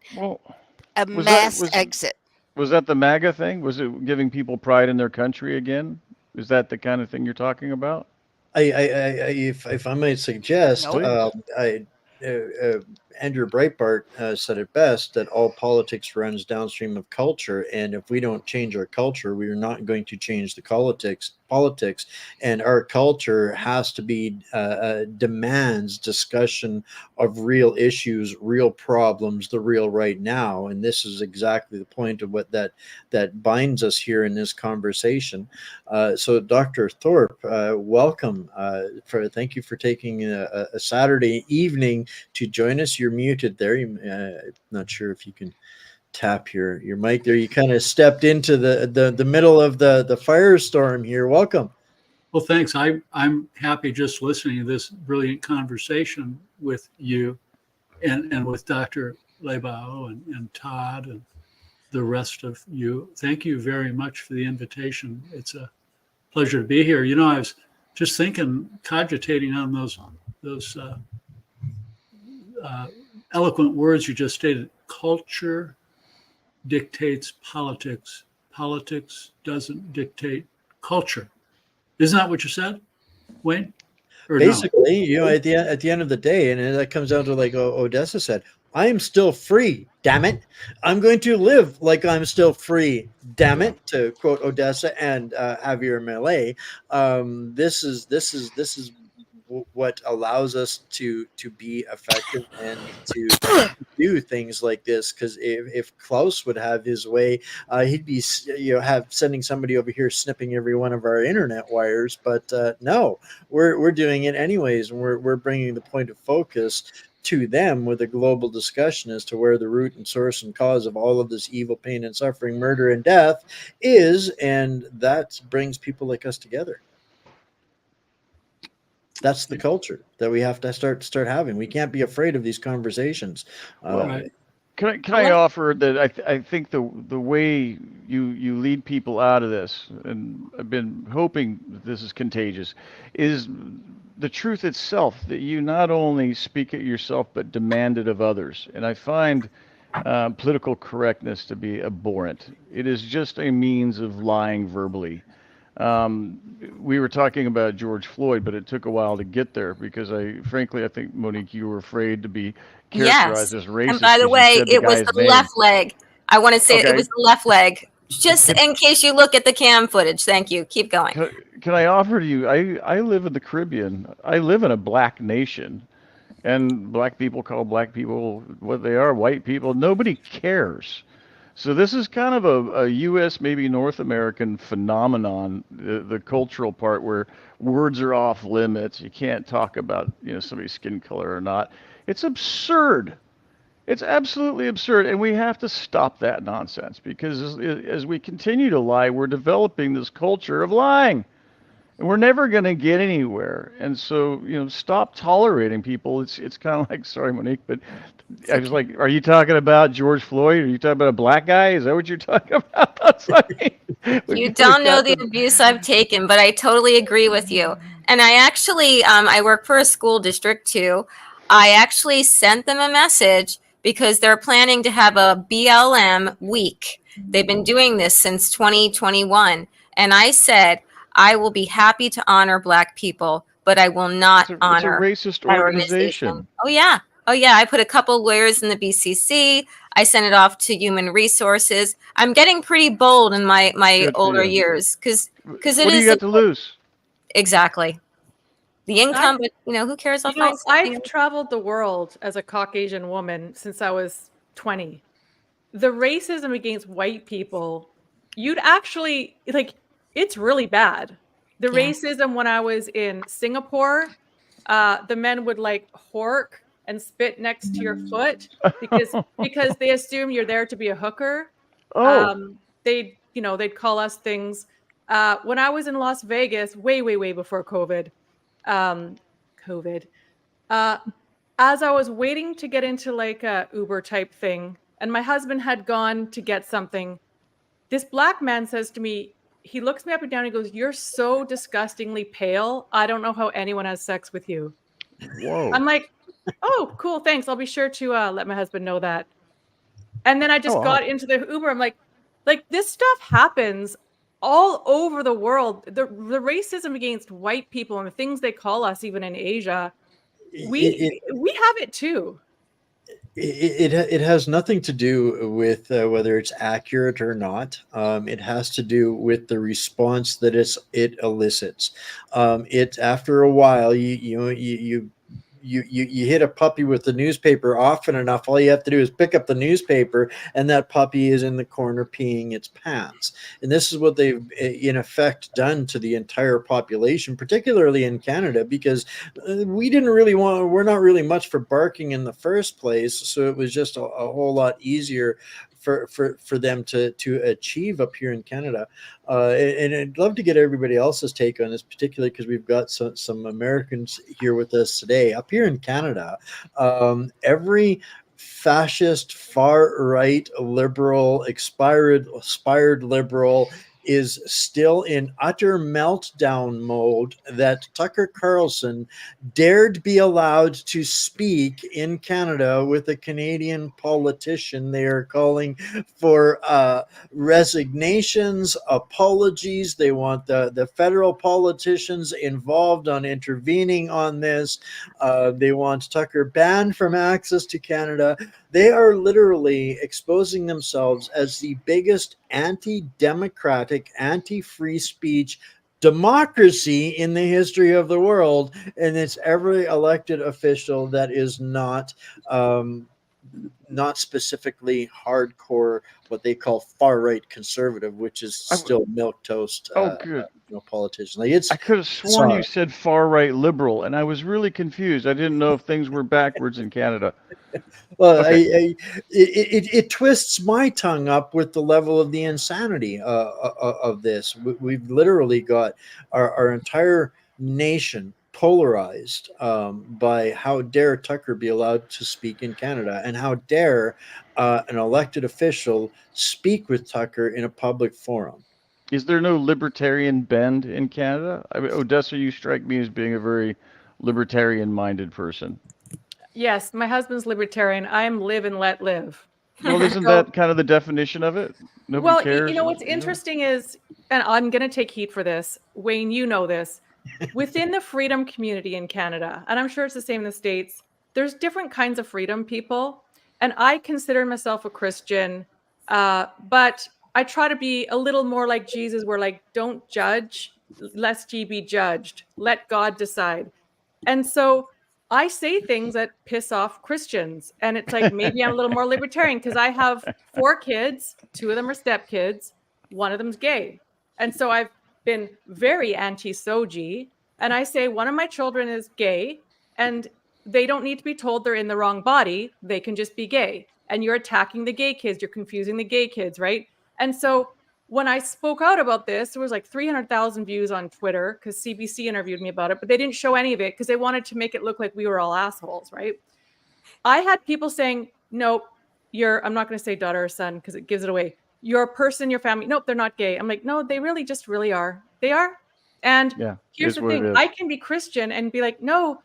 a mass exit. Was that the MAGA thing? Was it giving people pride in their country again? Is that the kind of thing you're talking about? If I might suggest, Nope. Andrew Breitbart said it best, that all politics runs downstream of culture, and if we don't change our culture, we are not going to change the politics, and our culture has to be demands discussion of real issues, real problems, the real right now, and this is exactly the point of what that binds us here in this conversation. So Dr. Thorp, welcome. Thank you for taking a Saturday evening to join us. You're muted there. Not sure if you can tap your mic there. You kind of stepped into the middle of the firestorm here. Welcome. Well, thanks. I'm happy just listening to this brilliant conversation with you and with Dr. Laibow and Todd and the rest of you. Thank you very much for the invitation. It's a pleasure to be here. You know, I was just cogitating on those eloquent words you just stated. Culture dictates politics. Politics doesn't dictate culture. Isn't that what you said, Wayne? Or basically, no? You know, at the end of the day, and that comes down to like Odessa said, I am still free, damn it. I'm going to live like I'm still free, damn it, to quote Odessa and Javier Milei. This is what allows us to be effective and to do things like this. Because if Klaus would have his way, he'd be sending somebody over here snipping every one of our internet wires. But no, we're doing it anyways, and we're bringing the point of focus to them with a global discussion as to where the root and source and cause of all of this evil, pain, and suffering, murder, and death is, and that brings people like us together. That's the culture that we have to start having. We can't be afraid of these conversations. Right. Can I offer that I think the way you lead people out of this, and I've been hoping that this is contagious, is the truth itself, that you not only speak it yourself but demand it of others. And I find political correctness to be abhorrent. It is just a means of lying verbally. We were talking about George Floyd, but it took a while to get there because frankly, I think, Monique, you were afraid to be characterized as racist. And by the way, it was the left leg. I want to say it was the left leg. Just in case you look at the cam footage. Thank you. Keep going. Can I offer to you, I live in the Caribbean. I live in a black nation, and black people call black people what they are, white people. Nobody cares. So this is kind of a U.S., maybe North American phenomenon, the cultural part where words are off limits. You can't talk about somebody's skin color or not. It's absurd. It's absolutely absurd, and we have to stop that nonsense because as we continue to lie, we're developing this culture of lying, and we're never going to get anywhere. And so, stop tolerating people. It's kind of like, sorry, Monique, but I was like, are you talking about George Floyd? Are you talking about a black guy? Is that what you're talking about? That's like, you don't know the abuse I've taken, but I totally agree with you. And I actually, I work for a school district too. I actually sent them a message because they're planning to have a BLM week. They've been doing this since 2021. And I said, I will be happy to honor Black people, but I will not honor it's a racist organization. Oh, yeah. I put a couple lawyers in the BCC. I sent it off to Human Resources. I'm getting pretty bold in my older years because it is. What do you got to lose? Exactly. The income, but who cares? I've traveled the world as a Caucasian woman since I was 20. The racism against white people, you'd actually it's really bad. The racism when I was in Singapore, the men would hork and spit next to your foot because they assume you're there to be a hooker. They'd call us things. When I was in Las Vegas, way before COVID. As I was waiting to get into a Uber type thing, and my husband had gone to get something, this black man says to me, he looks me up and down, and he goes, "You're so disgustingly pale. I don't know how anyone has sex with you." Whoa. I'm like, "Oh, cool, thanks. I'll be sure to let my husband know that." And then I just got into the Uber. I'm like, Like, this stuff happens all over the world. The racism against white people and the things they call us, even in Asia, we have it too. It has nothing to do with whether it's accurate or not. It has to do with the response that it elicits. It after a while, you hit a puppy with the newspaper often enough, all you have to do is pick up the newspaper and that puppy is in the corner peeing its pants. And this is what they've in effect done to the entire population, particularly in Canada, because we're not really much for barking in the first place. So it was just a whole lot easier for them to achieve up here in Canada. And I'd love to get everybody else's take on this, particularly because we've got some Americans here with us today. Up here in Canada, every fascist, far-right liberal, expired liberal is still in utter meltdown mode that Tucker Carlson dared be allowed to speak in Canada with a Canadian politician. They are calling for resignations, apologies. They want the federal politicians involved on intervening on this. They want Tucker banned from access to Canada. They are literally exposing themselves as the biggest anti-democratic, anti-free speech democracy in the history of the world, and it's every elected official that is not specifically hardcore, what they call far-right conservative, which is still milquetoast. Good. Politician. Like I could have sworn you said far-right liberal, and I was really confused. I didn't know if things were backwards in Canada. Well, okay. It twists my tongue up with the level of the insanity of this. We've literally got our entire nation polarized by how dare Tucker be allowed to speak in Canada, and how dare an elected official speak with Tucker in a public forum. Is there no libertarian bend in Canada? I mean, Odessa, you strike me as being a very libertarian-minded person. Yes, my husband's libertarian. I'm live and let live. Well, isn't that kind of the definition of it? Nobody cares. You know, what's interesting is, and I'm going to take heat for this, Wayne, you know this, within the freedom community in Canada, and I'm sure it's the same in the States, there's different kinds of freedom people. And I consider myself a Christian, but I try to be a little more like Jesus, where like, don't judge, lest ye be judged. Let God decide. And so I say things that piss off Christians. And it's like, maybe I'm a little more libertarian because I have 4 kids. 2 of them are stepkids. 1 of them's gay. And so I've been very anti-soji. And I say one of my children is gay, and they don't need to be told they're in the wrong body. They can just be gay. And you're attacking the gay kids. You're confusing the gay kids, right? And so when I spoke out about this, there was like 300,000 views on Twitter because CBC interviewed me about it, but they didn't show any of it because they wanted to make it look like we were all assholes, right? I had people saying, nope, I'm not going to say daughter or son because it gives it away. You're a person, your family. Nope, they're not gay. I'm like, no, they really are. They are. And here's the thing. I can be Christian and be like, no,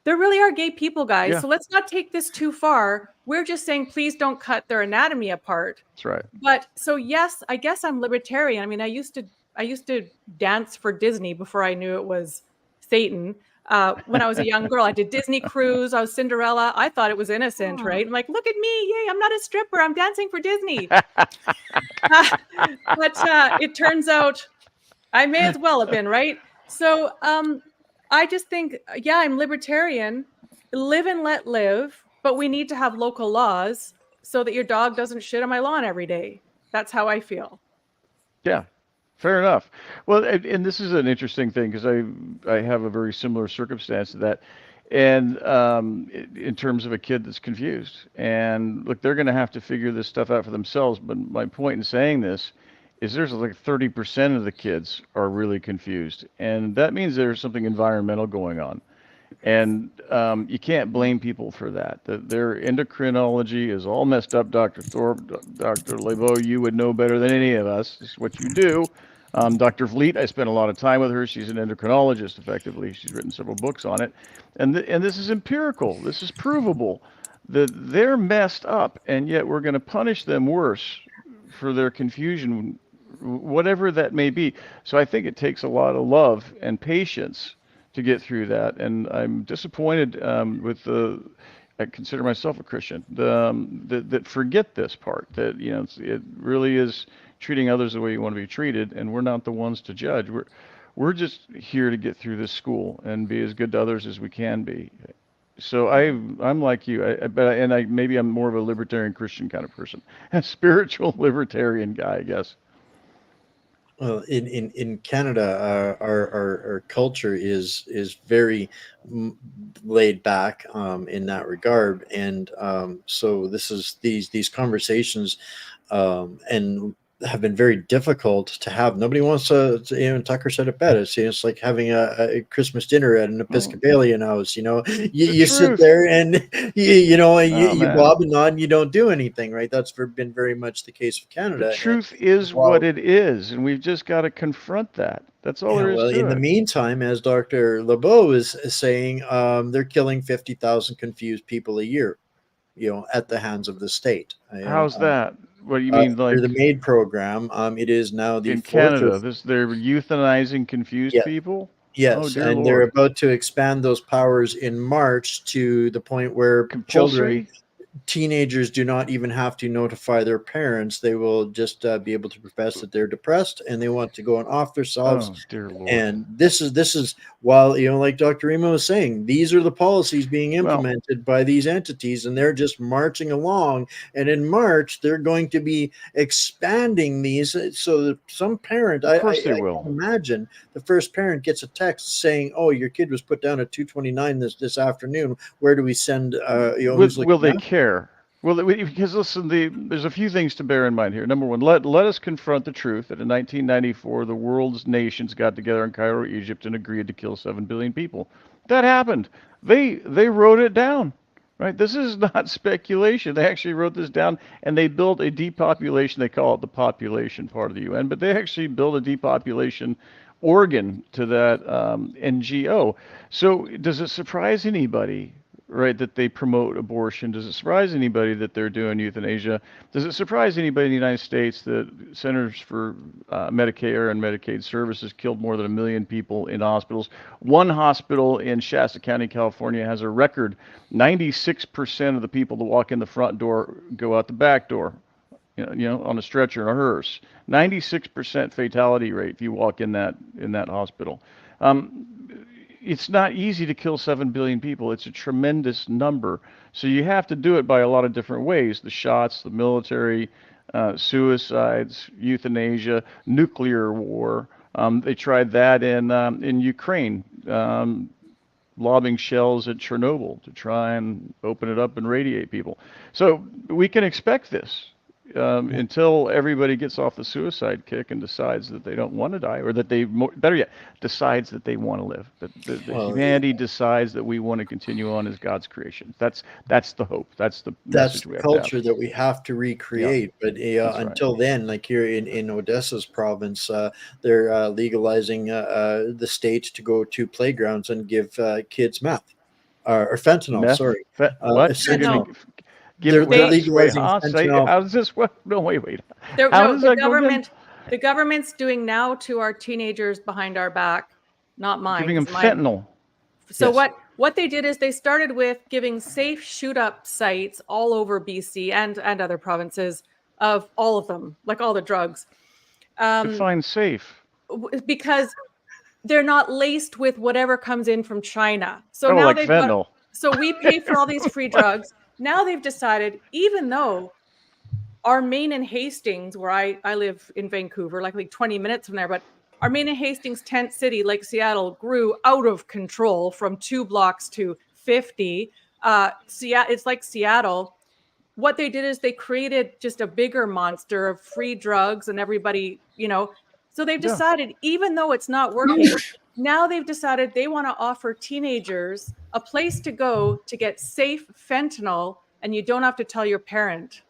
there really are gay people, guys. Yeah. So let's not take this too far. We're just saying, please don't cut their anatomy apart. That's right. But so, yes, I guess I'm libertarian. I mean, I used to dance for Disney before I knew it was Satan. When I was a young girl, I did Disney cruise. I was Cinderella. I thought it was innocent, right? I'm like, look at me. Yay, I'm not a stripper. I'm dancing for Disney. But it turns out I may as well have been, right? So I just think, I'm libertarian. Live and let live. But we need to have local laws so that your dog doesn't shit on my lawn every day. That's how I feel. Yeah, fair enough. Well, and this is an interesting thing because I have a very similar circumstance to that. And in terms of a kid that's confused. And look, they're going to have to figure this stuff out for themselves. But my point in saying this is there's like 30% of the kids are really confused. And that means there's something environmental going on. And you can't blame people for that. Their endocrinology is all messed up. Dr. Thorp, Dr. Laibow, you would know better than any of us. It's what you do. Dr. Vliet, I spent a lot of time with her. She's an endocrinologist, effectively. She's written several books on it. And this is empirical. This is provable. That they're messed up, and yet we're going to punish them worse for their confusion, whatever that may be. So I think it takes a lot of love and patience to get through that. And I'm disappointed with the. I consider myself a Christian. That forget this part. That it really is treating others the way you want to be treated, and we're not the ones to judge. We're just here to get through this school and be as good to others as we can be. So I'm like you, maybe I'm more of a libertarian Christian kind of person, a spiritual libertarian guy, I guess. Well, in Canada, our culture is very laid back in that regard, and so these conversations and have been very difficult to have. Nobody wants to Tucker said it better. It's like having a Christmas dinner at an Episcopalian house. You sit there and you bob and nod and you don't do anything, right? That's been very much the case of Canada. The truth is what it is, and we've just got to confront that. That's all there is to it. In the meantime, as Dr. Laibow is saying, they're killing 50,000 confused people a year, at the hands of the state. How's that? What do you mean, like the MAID program? It is now the in Canada. They're euthanizing confused people. Yes, and they're about to expand those powers in March to the point where teenagers do not even have to notify their parents. They will just be able to profess that they're depressed and they want to go and off themselves. Oh, dear Lord. And this is while, like Dr. Rima was saying, these are the policies being implemented by these entities, and they're just marching along. And in March, they're going to be expanding these so that some parent, I can imagine the first parent gets a text saying, "Oh, your kid was put down at 229 this afternoon. Where do we send, will they care? Well, because listen, there's a few things to bear in mind here. Number one, let us confront the truth that in 1994, the world's nations got together in Cairo, Egypt, and agreed to kill 7 billion people. That happened. They wrote it down, right? This is not speculation. They actually wrote this down, and they built a depopulation. They call it the population part of the UN, but they actually built a depopulation organ to that NGO. So does it surprise anybody, right, that they promote abortion? Does it surprise anybody that they're doing euthanasia? Does it surprise anybody in the United States that Centers for Medicare and Medicaid Services killed more than 1 million people in hospitals? One hospital in Shasta County, California has a record 96% of the people that walk in the front door go out the back door, on a stretcher in a hearse. 96% fatality rate if you walk in that hospital. It's not easy to kill 7 billion people. It's a tremendous number. So you have to do it by a lot of different ways. The shots, the military, suicides, euthanasia, nuclear war. They tried that in Ukraine, lobbing shells at Chernobyl to try and open it up and radiate people. So we can expect this. Until everybody gets off the suicide kick and decides that they don't want to die, or that better yet, decides that they want to live. That humanity decides that we want to continue on as God's creation. That's the hope. That's the message we have culture that we have to recreate. Yeah. But until then, like here in Odessa's province, they're legalizing the state to go to playgrounds and give kids meth or fentanyl. Meth? Sorry, what? fentanyl. They're legalizing fentanyl. How does this work? No, wait. The government's doing now to our teenagers behind our back, not mine. Giving them fentanyl. So yes. What they did is they started with giving safe shoot-up sites all over BC and other provinces of all of them, like all the drugs. Define safe. Because they're not laced with whatever comes in from China. So now like fentanyl. So we pay for all these free drugs. Now they've decided, even though our Maine and Hastings, where I live in Vancouver, like 20 minutes from there, but our Maine and Hastings tent city, like Seattle, grew out of control from 2 blocks to 50. It's like Seattle. What they did is they created just a bigger monster of free drugs and everybody, So they've decided, even though it's not working, now they've decided they want to offer teenagers a place to go to get safe fentanyl, and you don't have to tell your parent.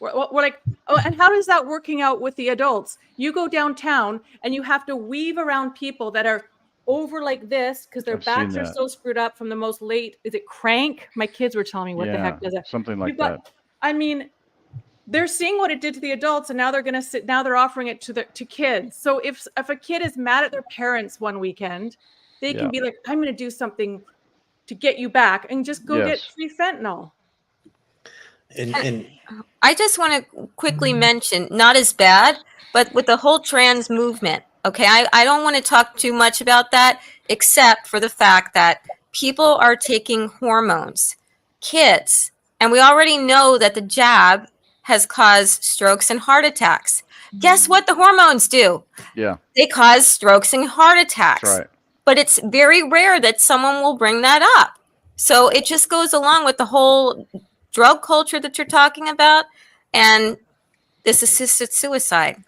We're like, oh, and how is that working out with the adults? You go downtown and you have to weave around people that are over like this because their backs are so screwed up from the most late. Is it crank? My kids were telling me what the heck does it? Something like that. I mean, they're seeing what it did to the adults, and now they're offering it to kids. So if a kid is mad at their parents one weekend, they can be like, I'm going to do something to get you back, and just go get free fentanyl. And I just want to quickly mention, not as bad, but with the whole trans movement. Okay, I don't want to talk too much about that, except for the fact that people are taking hormones, kids, and we already know that the jab has caused strokes and heart attacks. Guess what the hormones do? Yeah. They cause strokes and heart attacks. That's right. But it's very rare that someone will bring that up. So it just goes along with the whole drug culture that you're talking about and this assisted suicide.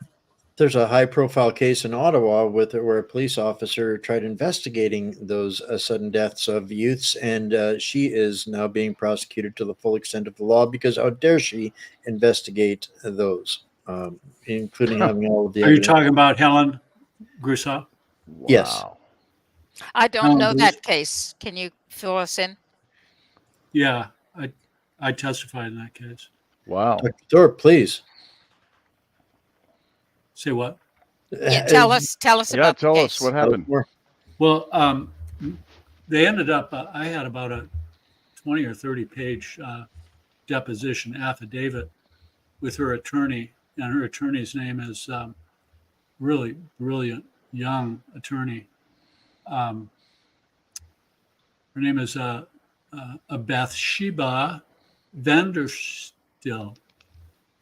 there's a high-profile case in Ottawa where a police officer tried investigating those sudden deaths of youths, and she is now being prosecuted to the full extent of the law because how dare she investigate those, including having all of the. Are you talking about Helen Groussot? Wow. Yes. I don't know that case. Can you fill us in? Yeah, I testified in that case. Wow. Dr. Thorp, please. Say what? Yeah, tell us Yeah, about the tell case. us what happened. Well, they ended up, I had about a 20 or 30 page deposition affidavit with her attorney, and her attorney's name is really brilliant young attorney. Her name is Bathsheba Vanderstill,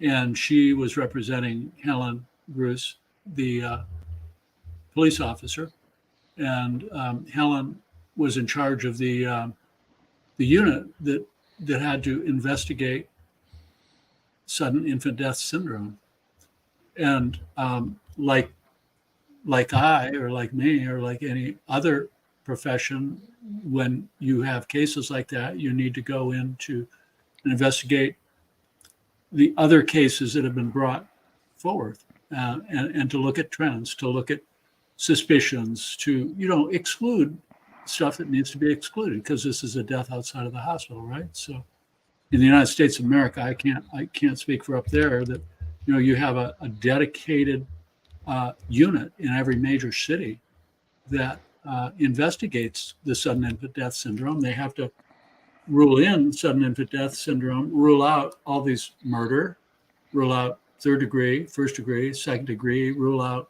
and she was representing Helen Gruss, the police officer, and Helen was in charge of the unit that had to investigate sudden infant death syndrome. And like I, or like me, or like any other profession, when you have cases like that, you need to go into and investigate the other cases that have been brought forward, and to look at trends, to look at suspicions, to exclude stuff that needs to be excluded, because this is a death outside of the hospital, right? So in the United States of America, I can't speak for up there, that you have a dedicated unit in every major city that investigates the sudden infant death syndrome. They have to rule in sudden infant death syndrome, rule out all these murder, rule out third degree, first degree, second degree, rule out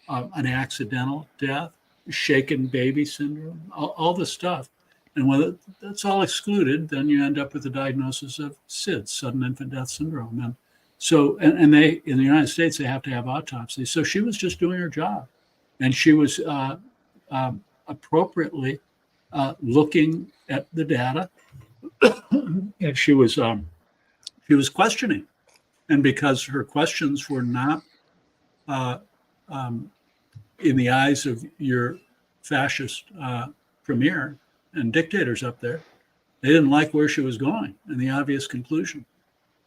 an accidental death, shaken baby syndrome, all this stuff. And when that's all excluded, then you end up with the diagnosis of SIDS, sudden infant death syndrome. And so, and they, in the United States, they have to have autopsy. So she was just doing her job, and she was appropriately looking at the data, and she was questioning. And because her questions were not in the eyes of your fascist premier and dictators up there, they didn't like where she was going and the obvious conclusion.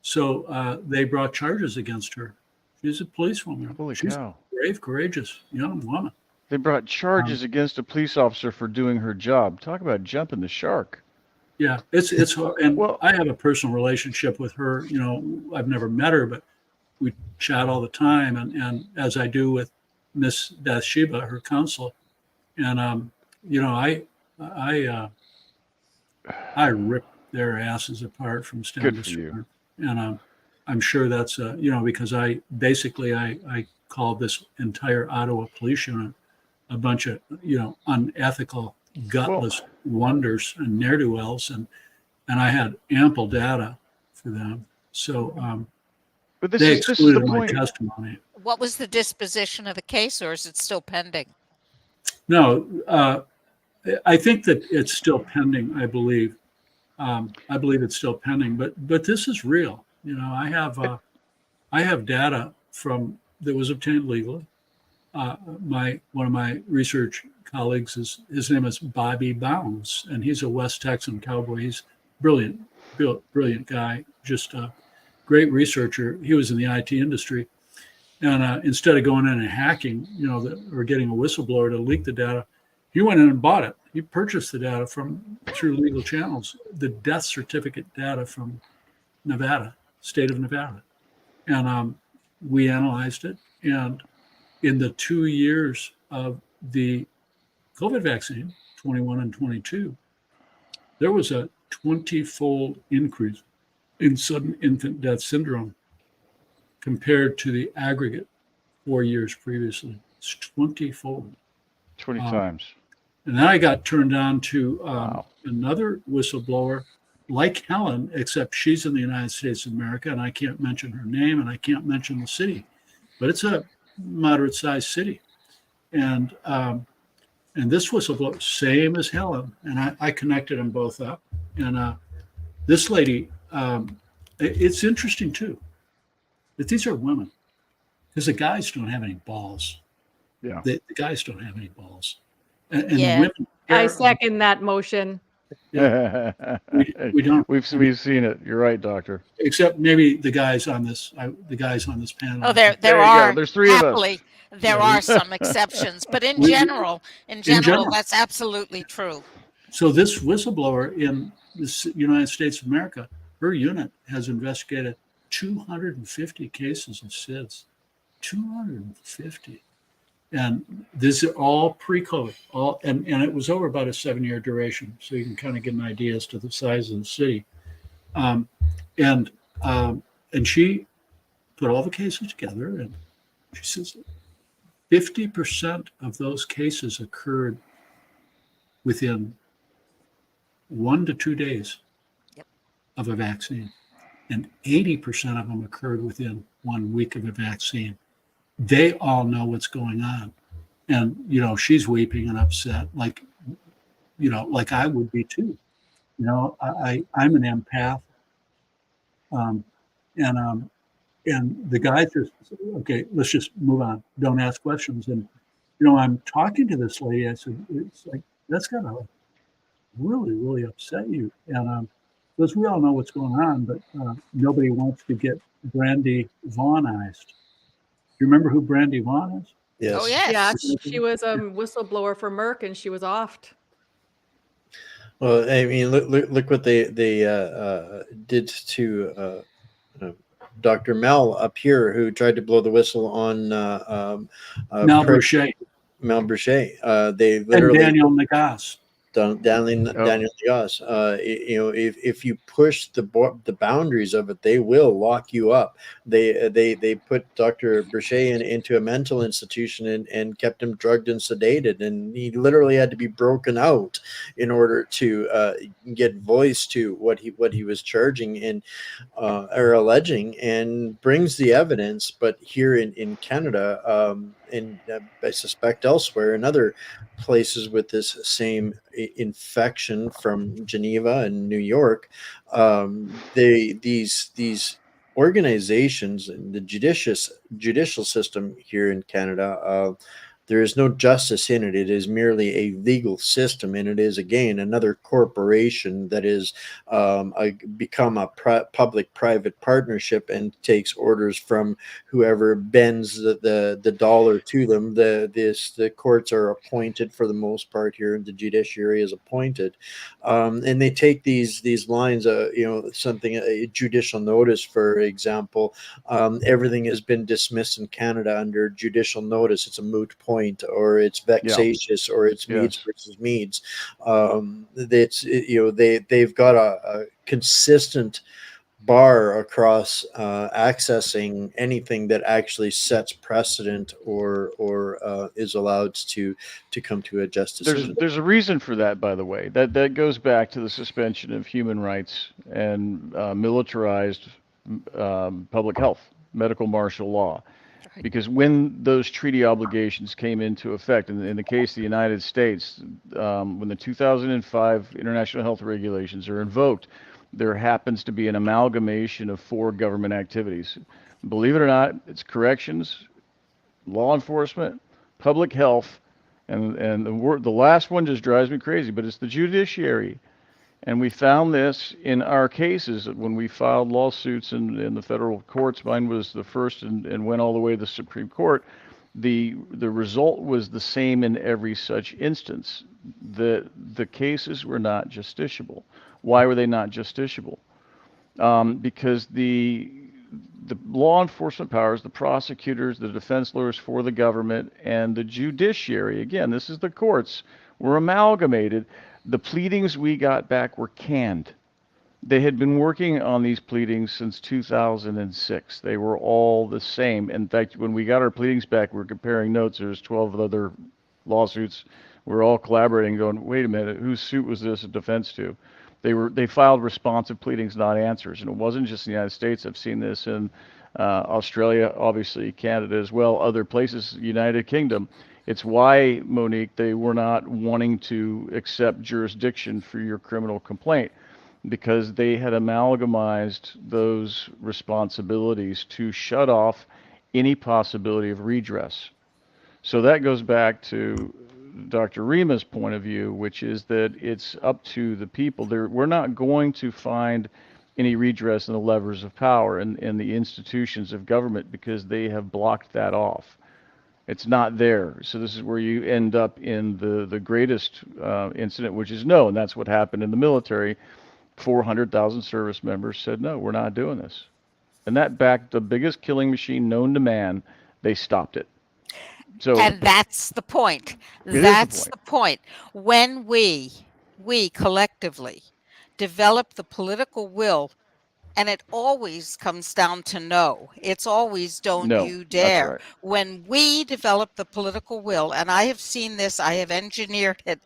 So they brought charges against her. She's a policewoman. Holy She's cow. a brave, courageous young woman. They brought charges against a police officer for doing her job. Talk about jumping the shark. Yeah, it's hard. And Well, I have a personal relationship with her. I've never met her, but we chat all the time, and as I do with Miss Bathsheba, her counsel. And I rip their asses apart from stem Good to for you. stern. And I'm sure that's because I call this entire Ottawa police unit a bunch of unethical, gutless wonders and ne'er-do-wells, and I had ample data for them. So but they this is the excluded my point. testimony. What was the disposition of the case, or is it still pending? No, I think that it's still pending. I believe it's still pending. But this is real. I have data that was obtained legally. One of my research colleagues his name is Bobby Bounds, and he's a West Texan cowboy. He's brilliant guy, just a great researcher. He was in the IT industry, and instead of going in and hacking, or getting a whistleblower to leak the data, he went in and bought it. He purchased the data through legal channels, the death certificate data from Nevada, state of Nevada. And we analyzed it. And in the 2 years of the COVID vaccine, 21 and 22, there was a 20-fold increase in sudden infant death syndrome compared to the aggregate 4 years previously. It's 20-fold. 20 times. And then I got turned on to Wow. another whistleblower like Helen, except she's in the United States of America, and I can't mention her name and I can't mention the city, but it's a moderate-sized city. And this whistleblower, same as Helen, and I connected them both up. And this lady, it's interesting too, that these are women, because the guys don't have any balls. Yeah. The guys don't have any balls. And Yeah. the women, I second that motion. we don't. We've seen it. You're right, Doctor. Except maybe the guys on this panel. Oh, there There you are go. There's three of us. happily there are some exceptions, but in We- general, general. that's absolutely true. So this whistleblower in the United States of America, her unit has investigated 250 cases of SIDS. 250. And these are all pre-COVID, and it was over about a 7-year duration, so you can kind of get an idea as to the size of the city. And she put all the cases together, and she says 50% of those cases occurred within 1 to 2 days of a vaccine, and 80% of them occurred within 1 week of a vaccine. They all know what's going on. And, she's weeping and upset, like I would be too. I'm an empath. And the guys just, okay, let's just move on. Don't ask questions. And, I'm talking to this lady. I said, it's like, that's gotta really, really upset you. And because we all know what's going on, but nobody wants to get Brandy Vaughanized. Do you remember who Brandy Vaughn is? Yes. Oh, yes. Yeah, she was a whistleblower for Merck, and she was offed. Well, I mean, look what they did to Dr. Mel up here, who tried to blow the whistle on Mel Boucher. Mel Boucher. They And literally Daniel Nagas. Daniel Diaz. If you push the boundaries of it, they will lock you up. They put Dr. Boucher into a mental institution and kept him drugged and sedated, and he literally had to be broken out in order to get voice to what he was charging and or alleging, and brings the evidence. But here in Canada, and I suspect elsewhere in other places with this same infection from Geneva and New York, these organizations and the judicial system here in Canada, there is no justice in it. It is merely a legal system, and it is, again, another corporation that is become a public-private partnership and takes orders from whoever bends the dollar to them. The courts are appointed for the most part here, and the judiciary is appointed, and they take these lines. A judicial notice, for example. Everything has been dismissed in Canada under judicial notice. It's a moot point, or it's vexatious, or it's Meads versus Meads. They've got a consistent bar across accessing anything that actually sets precedent or is allowed to come to a justice system. There's a reason for that, by the way. That goes back to the suspension of human rights and militarized public health, medical martial law. Because when those treaty obligations came into effect, in the case of the United States, when the 2005 international health regulations are invoked, there happens to be an amalgamation of 4 government activities. Believe it or not, it's corrections, law enforcement, public health, and the last one just drives me crazy, but it's the judiciary. And we found this in our cases when we filed lawsuits in the federal courts. Mine was the first and went all the way to the Supreme Court. The result was the same in every such instance. The cases were not justiciable. Why were they not justiciable? Because the the law enforcement powers, the prosecutors, the defense lawyers for the government, and the judiciary, again, this is the courts, were amalgamated. The pleadings we got back were canned. They had been working on these pleadings since 2006. They were all the same. In fact, when we got our pleadings back, we were comparing notes. There's 12 other lawsuits. We're all collaborating, going, wait a minute, whose suit was this a defense to? They filed responsive pleadings, not answers. And it wasn't just in the United States. I've seen this in Australia, obviously Canada as well, other places, United Kingdom. It's why, Monique, they were not wanting to accept jurisdiction for your criminal complaint, because they had amalgamized those responsibilities to shut off any possibility of redress. So that goes back to Dr. Rima's point of view, which is that it's up to the people. We're not going to find any redress in the levers of power and the institutions of government, because they have blocked that off. It's not there. So this is where you end up in the greatest incident, which is no, and that's what happened in the military. 400,000 service members said, no, we're not doing this. And that backed the biggest killing machine known to man. They stopped it. So, and that's the point. That's the point. When we collectively develop the political will, and it always comes down to no. It's always don't you dare. Right. When we develop the political will, and I have seen this, I have engineered it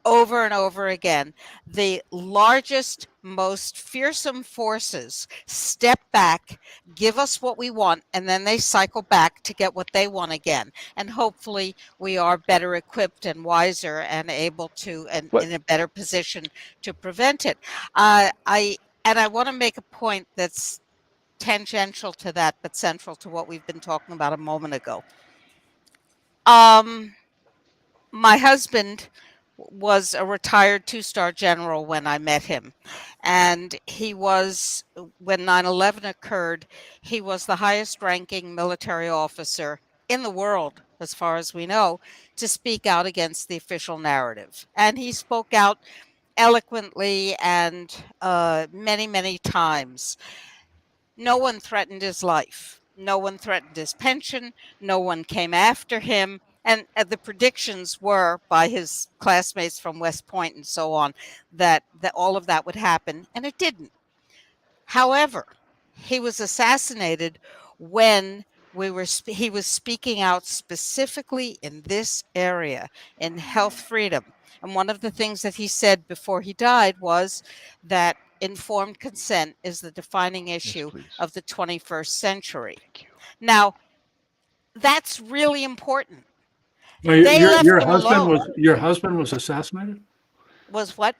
over and over again, the largest, most fearsome forces step back, give us what we want, and then they cycle back to get what they want again. And hopefully we are better equipped and wiser and able to, and in a better position to prevent it. I want to make a point that's tangential to that, but central to what we've been talking about a moment ago. My husband was a retired 2-star general when I met him. And he was, when 9/11 occurred, he was the highest ranking military officer in the world, as far as we know, to speak out against the official narrative. And he spoke out eloquently and many, many times. No one threatened his life. No one threatened his pension. No one came after him. And the predictions were by his classmates from West Point and so on that all of that would happen, and it didn't. However, he was assassinated when he was speaking out specifically in this area, in health freedom. And one of the things that he said before he died was that informed consent is the defining issue of the 21st century. Now, that's really important. Well, your husband was assassinated? Was what?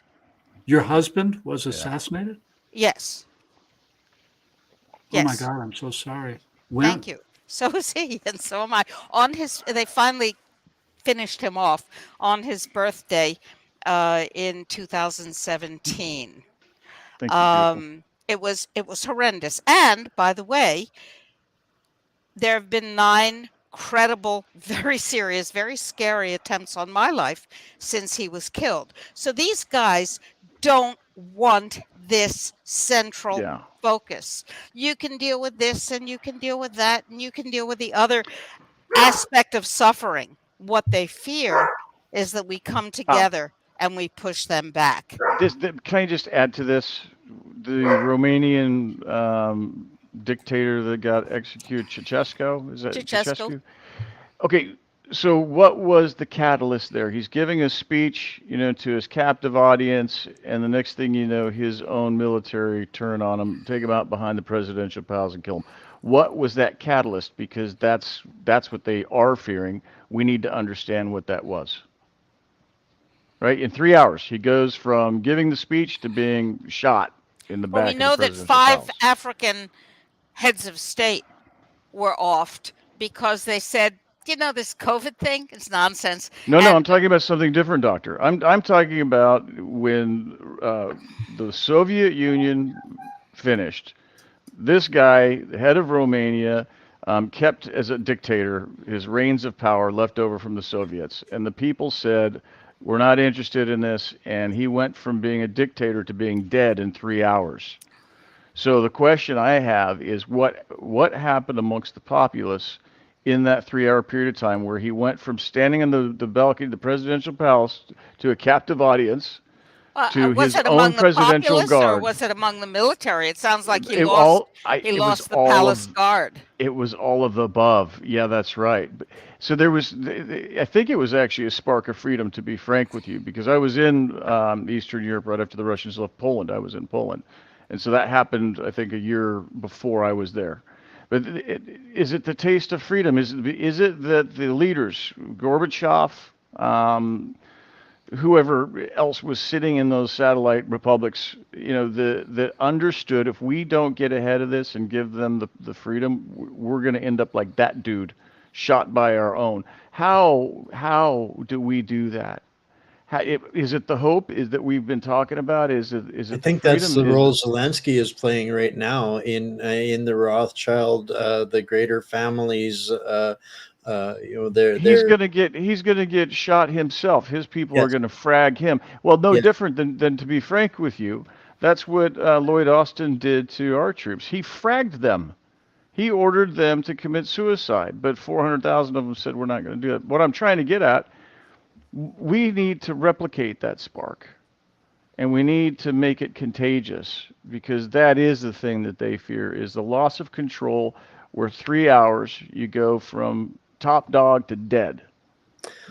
Your husband was assassinated? Yes. Oh my God, I'm so sorry. When? Thank you. So is he, and so am I. They finally finished him off on his birthday in 2017. It was horrendous. And by the way, there have been 9 credible, very serious, very scary attempts on my life since he was killed. So these guys don't want this central focus. You can deal with this, and you can deal with that, and you can deal with the other aspect of suffering. What they fear is that we come together and we push them back. Can I just add to this? The Romanian dictator that got executed, Ceausescu, is that Ceausescu? Okay, so what was the catalyst there? He's giving a speech, to his captive audience, and the next thing you know, his own military turn on him, take him out behind the presidential palace and kill him. What was that catalyst? Because that's what they are fearing. We need to understand what that was. Right? In 3 hours, he goes from giving the speech to being shot in the back. Well, we know that 5 African heads of state were offed because they said, this COVID thing, it's nonsense. No, I'm talking about something different, Doctor. I'm talking about when the Soviet Union finished. This guy, the head of Romania, kept as a dictator his reins of power left over from the Soviets. And the people said, we're not interested in this. And he went from being a dictator to being dead in 3 hours. So the question I have is what happened amongst the populace in that 3-hour period of time where he went from standing in the balcony of the presidential palace to a captive audience to Was his it own among the presidential populace or guard. was it among the military? It sounds like he It lost it was the all palace of guard. it was all of the above. Yeah, that's right. So there was, I think it was actually a spark of freedom, to be frank with you, because I was in Eastern Europe right after the Russians left Poland. I was in Poland. And so that happened, I think, a year before I was there. But is it the taste of freedom? Is it that the leaders, Gorbachev, whoever else was sitting in those satellite republics, that understood if we don't get ahead of this and give them the freedom, we're going to end up like that dude, shot by our own. How do we do that? Is it the hope is that we've been talking about? Is it I the think freedom? that's the role Zelensky is playing right now in the Rothschild, the greater families. He's gonna get shot himself. His people are Yes. gonna frag him. Well, no Yes. different than to be frank with you. That's what Lloyd Austin did to our troops. He fragged them. He ordered them to commit suicide, but 400,000 of them said we're not going to do it. What I'm trying to get at, we need to replicate that spark, and we need to make it contagious, because that is the thing that they fear, is the loss of control, where 3 hours you go from top dog to dead.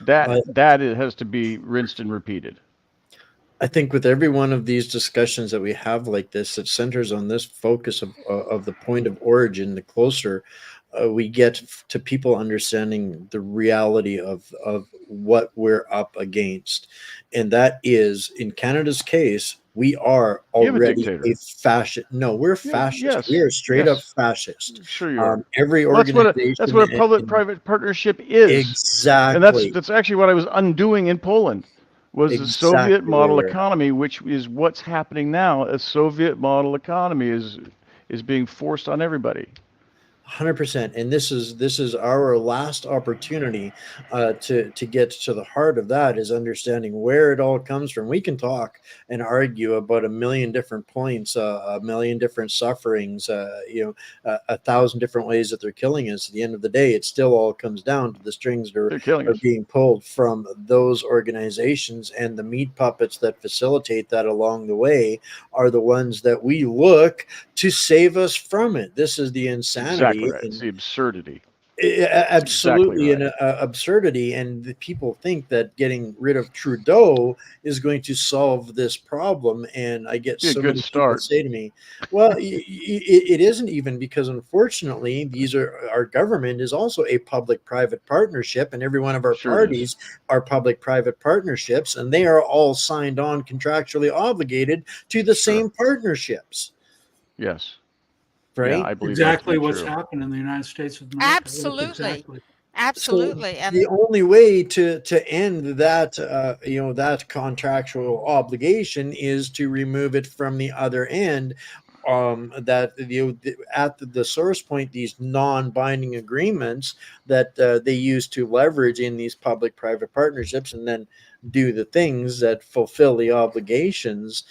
That it has to be rinsed and repeated. I think with every one of these discussions that we have like this, it centers on this focus of the point of origin. The closer we get to people understanding the reality of what we're up against, and that is, in Canada's case, we are already a fascist. No, we're fascist. Yes. We are straight up Yes. fascist. Sure you are. Every Well, organization. that's what a public-private partnership is. Exactly. And that's actually what I was undoing in Poland, was the Soviet model economy, which is what's happening now. A Soviet model economy is being forced on everybody. 100%, and this is our last opportunity to get to the heart of that, is understanding where it all comes from. We can talk and argue about a million different points, a million different sufferings, 1,000 different ways that they're killing us. At the end of the day, it still all comes down to the strings that are being pulled from those organizations, and the meat puppets that facilitate that along the way are the ones that we look to save us from it. This is the insanity. Exactly right. It's the absurdity. Absolutely, exactly right. An absurdity, and the people think that getting rid of Trudeau is going to solve this problem. And I get so many people say to me, "Well, it isn't even, because unfortunately, our government is also a public-private partnership, and every one of our parties are public-private partnerships, and they are all signed on, contractually obligated to the same partnerships." Yes. Right? Yeah, I believe exactly what's happened in the United States of America. Absolutely. Absolutely. So and the only way to end that that contractual obligation is to remove it from the other end. That at the source point, these non-binding agreements that they use to leverage in these public-private partnerships, and then do the things that fulfill the obligations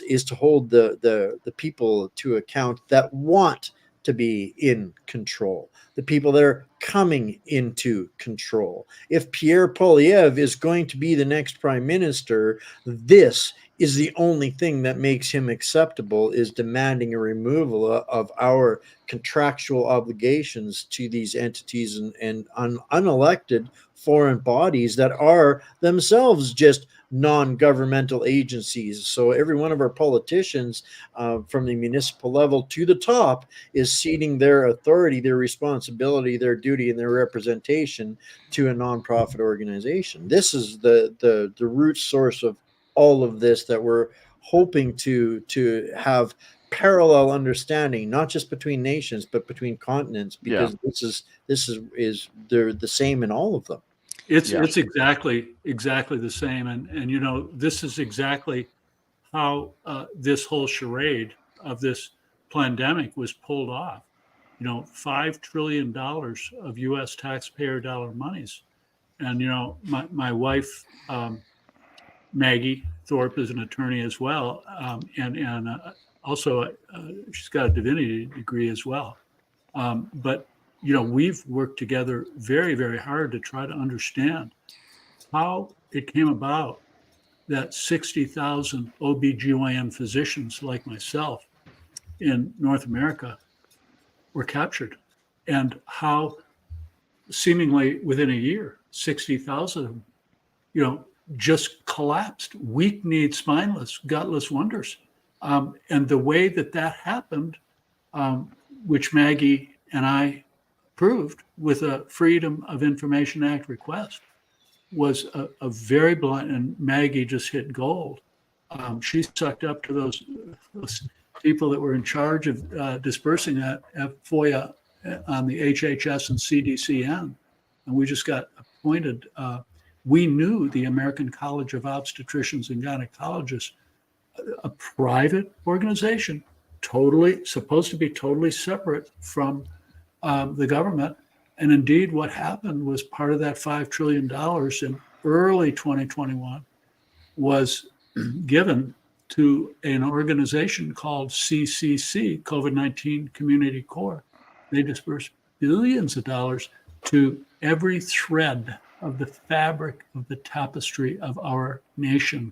is to hold the people to account that want to be in control, the people that are coming into control. If Pierre Poilievre is going to be the next prime minister, this is the only thing that makes him acceptable, is demanding a removal of our contractual obligations to these entities and unelected foreign bodies that are themselves just non-governmental agencies. So every one of our politicians, from the municipal level to the top, is ceding their authority, their responsibility, their duty, and their representation to a nonprofit organization. This is the root source of all of this, that we're hoping to have parallel understanding, not just between nations, but between continents, because this is they're the same in all of them. It's exactly the same, and this is exactly how this whole charade of this pandemic was pulled off. $5 trillion of U.S. taxpayer dollar monies, and my wife Maggie Thorp is an attorney as well, and also, she's got a divinity degree as well. But, we've worked together very, very hard to try to understand how it came about that 60,000 OBGYN physicians like myself in North America were captured, and how seemingly within a year, 60,000 of them, just collapsed, weak-kneed, spineless, gutless wonders. And the way that happened, which Maggie and I proved with a Freedom of Information Act request, was a very blunt, and Maggie just hit gold. She sucked up to those people that were in charge of dispersing that FOIA on the HHS and CDCN. And we just got appointed. We knew the American College of Obstetricians and Gynecologists, a private organization, supposed to be totally separate from the government. And indeed, what happened was part of that $5 trillion in early 2021 was given to an organization called CCC, COVID-19 Community Corps. They dispersed billions of dollars to every thread of the fabric of the tapestry of our nation.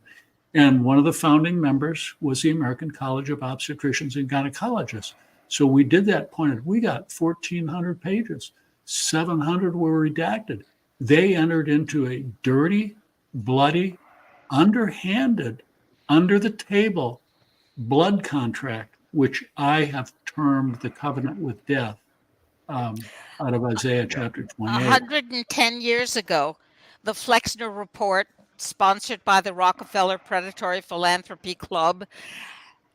And one of the founding members was the American College of Obstetricians and Gynecologists. So we did that pointed. We got 1,400 pages. 700 were redacted. They entered into a dirty, bloody, underhanded, under the table blood contract, which I have termed the covenant with death, out of Isaiah chapter 28. 110 years ago, the Flexner Report, sponsored by the Rockefeller Predatory Philanthropy Club,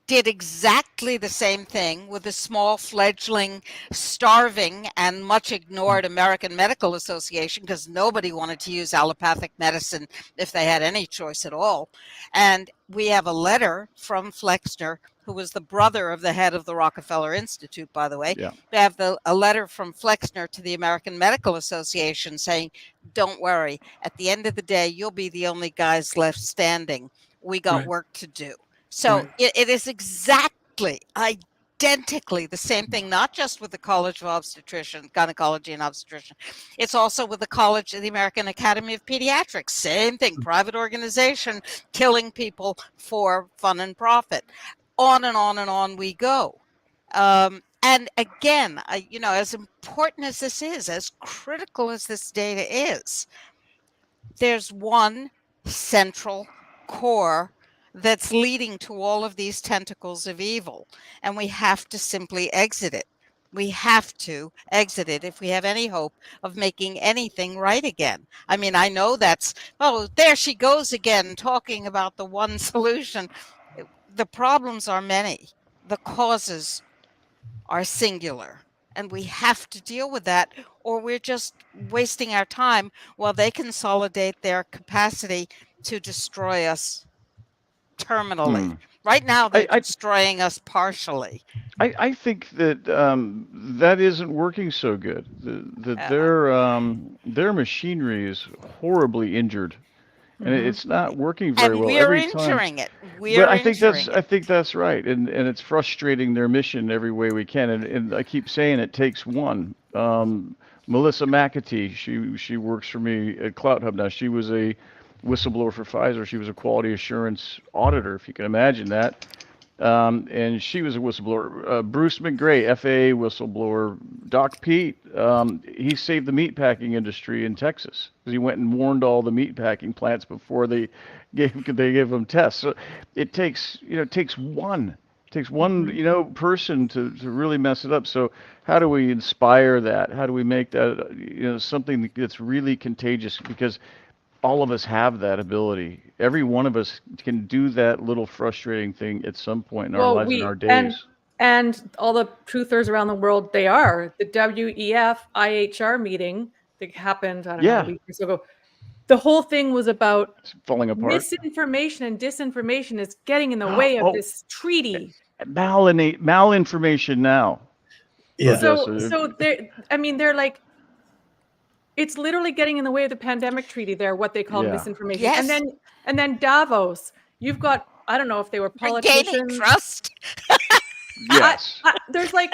did exactly the same thing with the small fledgling, starving and much ignored American Medical Association, because nobody wanted to use allopathic medicine if they had any choice at all. And we have a letter from Flexner, who was the brother of the head of the Rockefeller Institute, by the way. Yeah. We have a letter from Flexner to the American Medical Association saying, don't worry, at the end of the day, you'll be the only guys left standing. We got Right. work to do. So Right. it is exactly, identically the same thing, not just with the College of Obstetrician, Gynecology and Obstetrician. It's also with the College of the American Academy of Pediatrics. Same thing, private organization killing people for fun and profit. On and on and on we go. And again, as important as this is, as critical as this data is, there's one central core that's leading to all of these tentacles of evil. And we have to simply exit it. We have to exit it if we have any hope of making anything right again. I mean, I know there she goes again, talking about the one solution. The problems are many. The causes are singular. And we have to deal with that, or we're just wasting our time while they consolidate their capacity to destroy us terminally. Right now, they're destroying us partially. I think that that isn't working so good. Their machinery is horribly injured, and it's not working very well every time. And we're injuring it. I think that's right, and it's frustrating their mission every way we can. And I keep saying it takes one. Melissa McAtee, she works for me at Clout Hub now. She was a whistleblower for Pfizer. She was a quality assurance auditor, if you can imagine that. And she was a whistleblower. Bruce McGray, FAA whistleblower. Doc Pete, he saved the meatpacking industry in Texas because he went and warned all the meatpacking plants before they gave them tests. So it takes one person to really mess it up. So how do we inspire that? How do we make that something that's really contagious? Because all of us have that ability. Every one of us can do that little frustrating thing at some point in our lives, in our days. And all the truthers around the world, they are. The WEF IHR meeting that happened, I don't know, a week or so ago. The whole thing was about it's falling apart. Misinformation and disinformation is getting in the way of this treaty. Malinformation now. Yeah. So they're like, it's literally getting in the way of the pandemic treaty there, what they call misinformation. Yes. And then Davos, you've got I don't know if they were Regaining politicians. trust. Yes. There's like,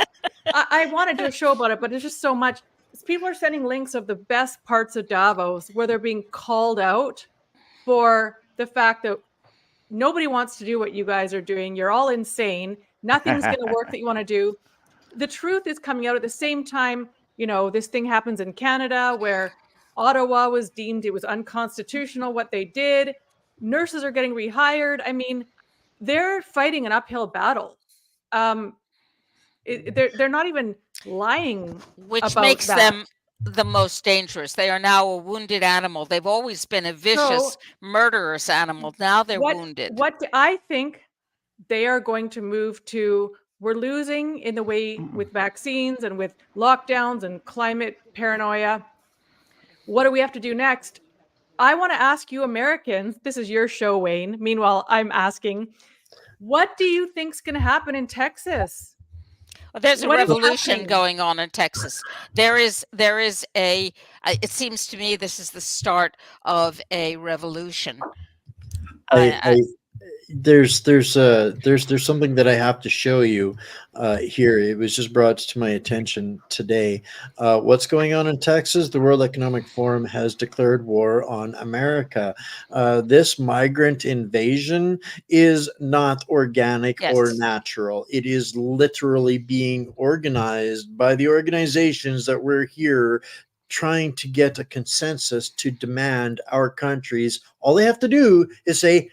I want to do a show about it, but it's just so much. People are sending links of the best parts of Davos where they're being called out for the fact that nobody wants to do what you guys are doing. You're all insane. Nothing's going to work that you want to do. The truth is coming out at the same time. You know, this thing happens in Canada where Ottawa was deemed it was unconstitutional what they did. Nurses are getting rehired. I mean, they're fighting an uphill battle. They're not even lying, which about makes that. them the most dangerous. They are now a wounded animal. They've always been a vicious, murderous animal. Now they're wounded. What I think they are going to move to, we're losing in the way with vaccines and with lockdowns and climate paranoia. What do we have to do next? I want to ask you Americans, this is your show, Wayne. Meanwhile, I'm asking, what do you think's going to happen in Texas? Well, there's a What is revolution happening? going on in Texas. There is a, it seems to me this is the start of a revolution. There's something that I have to show you here. It was just brought to my attention today. What's going on in Texas? The World Economic Forum has declared war on America. This migrant invasion is not organic or natural. It is literally being organized by the organizations that we're here trying to get a consensus to demand our countries. All they have to do is say,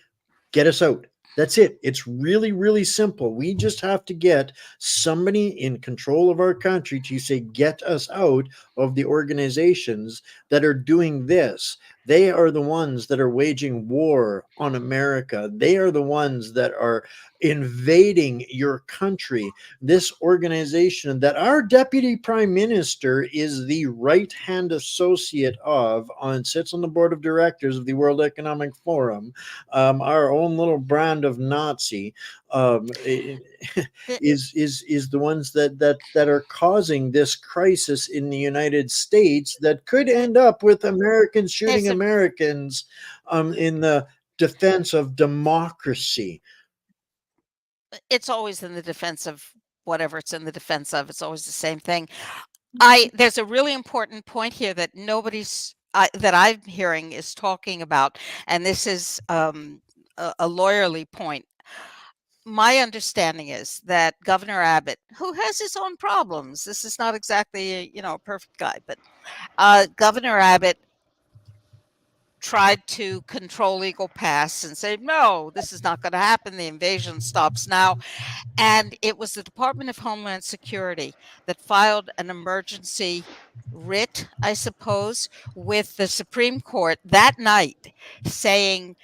get us out. That's it. It's really, really simple. We just have to get somebody in control of our country to say, get us out of the organizations that are doing this. They are the ones that are waging war on America. They are the ones that are invading your country. This organization that our deputy prime minister is the right-hand associate of, sits on the board of directors of the World Economic Forum, our own little brand of Nazi, is the ones that are causing this crisis in the United States that could end up with Americans shooting Americans in the defense of democracy. It's always in the defense of whatever it's in the defense of. It's always the same thing. There's a really important point here that nobody's that I'm hearing is talking about, and this is a lawyerly point. My understanding is that Governor Abbott, who has his own problems, this is not exactly a perfect guy, but Governor Abbott tried to control Eagle Pass and say, no, this is not going to happen. The invasion stops now. And it was the Department of Homeland Security that filed an emergency writ, I suppose, with the Supreme Court that night saying,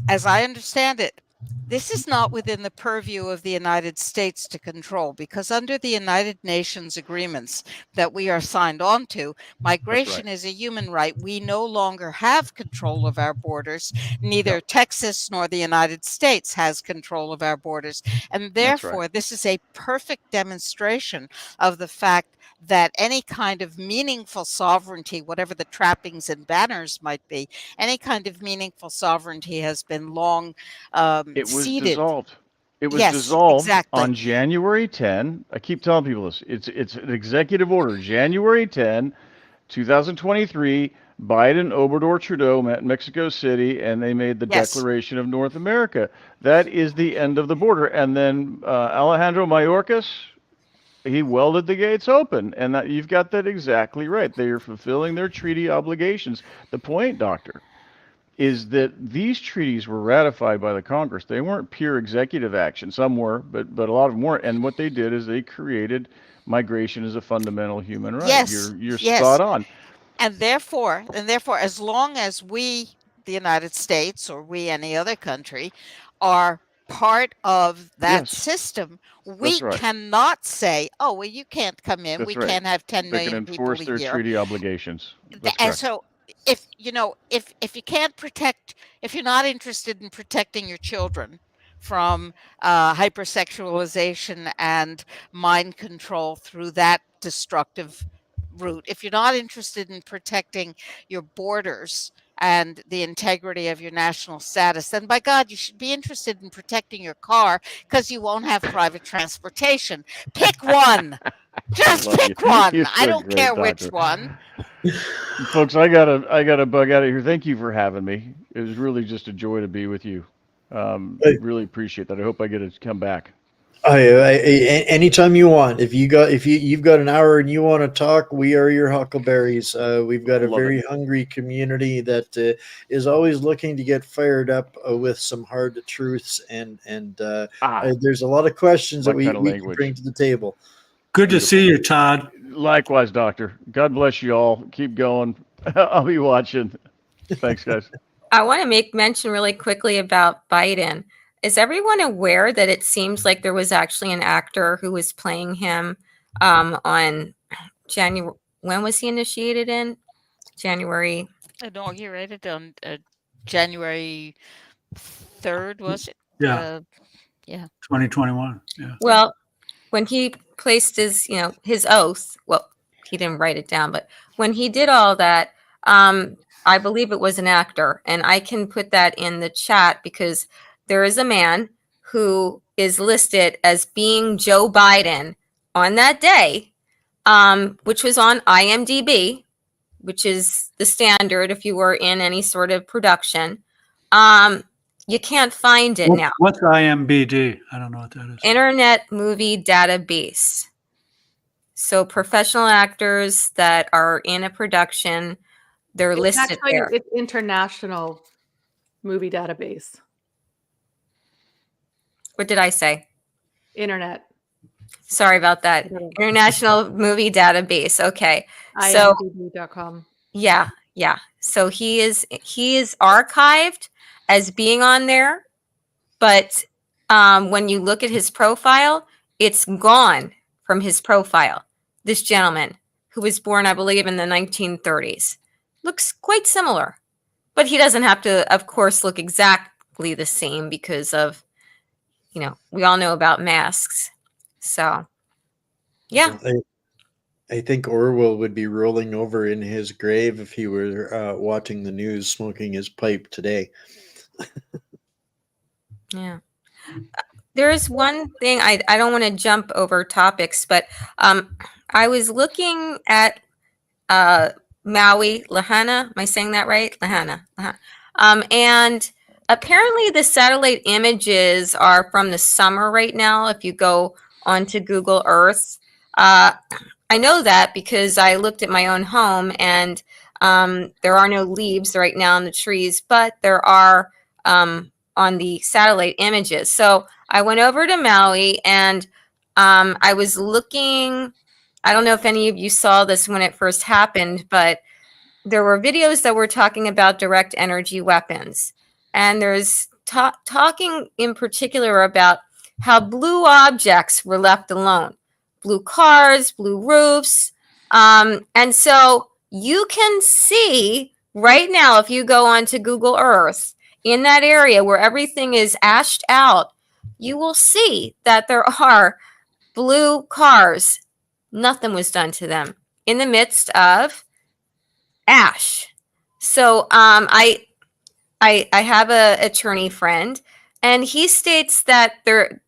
as I understand it, this is not within the purview of the United States to control, because under the United Nations agreements that we are signed on to, migration is a human right. We no longer have control of our borders. Neither Texas nor the United States has control of our borders. And therefore, this is a perfect demonstration of the fact that any kind of meaningful sovereignty, whatever the trappings and banners might be, any kind of meaningful sovereignty has been long it was ceded. dissolved. It was dissolved on January 10. I keep telling people this. It's an executive order. January 10, 2023, Biden, Obrador, Trudeau met in Mexico City, and they made the Declaration of North America. That is the end of the border. And then Alejandro Mayorkas, he welded the gates open, and you've got that exactly right. They are fulfilling their treaty obligations. The point, Doctor, is that these treaties were ratified by the Congress. They weren't pure executive action. Some were, but a lot of them weren't. And what they did is they created migration as a fundamental human right. Yes, you're spot on. And therefore, as long as we, the United States, or we, any other country, are part of that system, we cannot say, oh, well, you can't come in. We can't have 10 million people a year. They can enforce their treaty obligations. And so if you can't protect, if you're not interested in protecting your children from hypersexualization and mind control through that destructive route, if you're not interested in protecting your borders and the integrity of your national status, then by God, you should be interested in protecting your car, because you won't have private transportation. Pick one. Just Love pick you. one. You're I so don't great, care Doctor. which one. Folks, I gotta bug out of here. Thank you for having me. It was really just a joy to be with you. Really appreciate that. I hope I get to come back. Anytime you want. If you've got an hour and you want to talk, we are your huckleberries. We've got a Love very it. hungry community that is always looking to get fired up with some hard truths, and there's a lot of questions that My we kind of can language. bring to the table. Good to Beautiful. see you, Todd. Likewise, Doctor. God bless you all. Keep going. I'll be watching. Thanks, guys. I want to make mention really quickly about Biden. Is everyone aware that it seems like there was actually an actor who was playing him on January? When was he initiated in? January. Inaugurated on January 3rd, was it? Yeah. 2021. Yeah. Well, when he placed his oath, well, he didn't write it down, but when he did all that, I believe it was an actor, and I can put that in the chat because there is a man who is listed as being Joe Biden on that day, which was on IMDb, which is the standard if you were in any sort of production. You can't find it now. What's IMBD? I don't know what that is. Internet Movie Database. So professional actors that are in a production, they're listed there. It's International Movie Database. What did I say? Internet. Sorry about that. International Movie Database. Okay. So IMDb.com. yeah. So he is archived as being on there, but when you look at his profile, it's gone from his profile. This gentleman who was born, I believe, in the 1930s looks quite similar, but he doesn't have to, of course, look exactly the same because of, we all know about masks. So, yeah. I think Orwell would be rolling over in his grave if he were watching the news, smoking his pipe today. Yeah. There is one thing, I don't want to jump over topics, but I was looking at Maui, Lahaina. Am I saying that right? Lahaina. And apparently the satellite images are from the summer right now. If you go onto Google Earth, I know that because I looked at my own home, and there are no leaves right now on the trees, but there are on the satellite images. So I went over to Maui, and I was looking. I don't know if any of you saw this when it first happened, but there were videos that were talking about direct energy weapons. And there's talking in particular about how blue objects were left alone. Blue cars, blue roofs. And so you can see right now, if you go onto Google Earth, in that area where everything is ashed out, you will see that there are blue cars. Nothing was done to them in the midst of ash. So I have a attorney friend, and he states that they're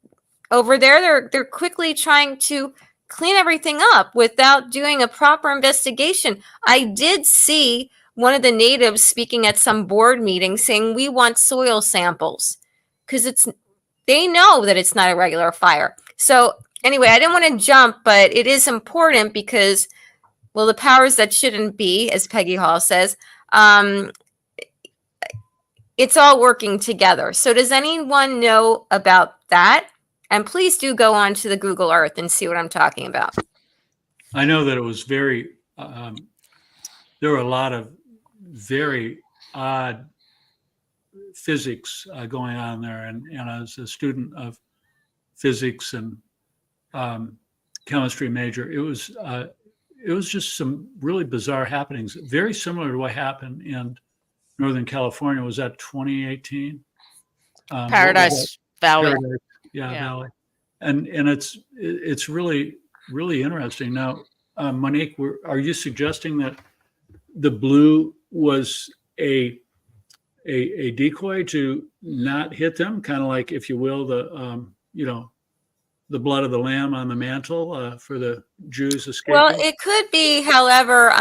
quickly trying to clean everything up without doing a proper investigation. I did see one of the natives speaking at some board meeting saying we want soil samples because they know that it's not a regular fire. So anyway, I didn't want to jump, but it is important because, well, the powers that shouldn't be, as Peggy Hall says, it's all working together. So does anyone know about that? And please do go on to the Google Earth and see what I'm talking about. I know that it was very, there were a lot of very odd physics going on there. And as a student of physics and chemistry major, it was just some really bizarre happenings, very similar to what happened in Northern California. Was that 2018? Paradise Valley. Valley. And it's really, really interesting. Now, Monique, are you suggesting that the blue was a a decoy to not hit them, kind of like, if you will, the the blood of the lamb on the mantle for the Jews escaping? Well, it could be, however,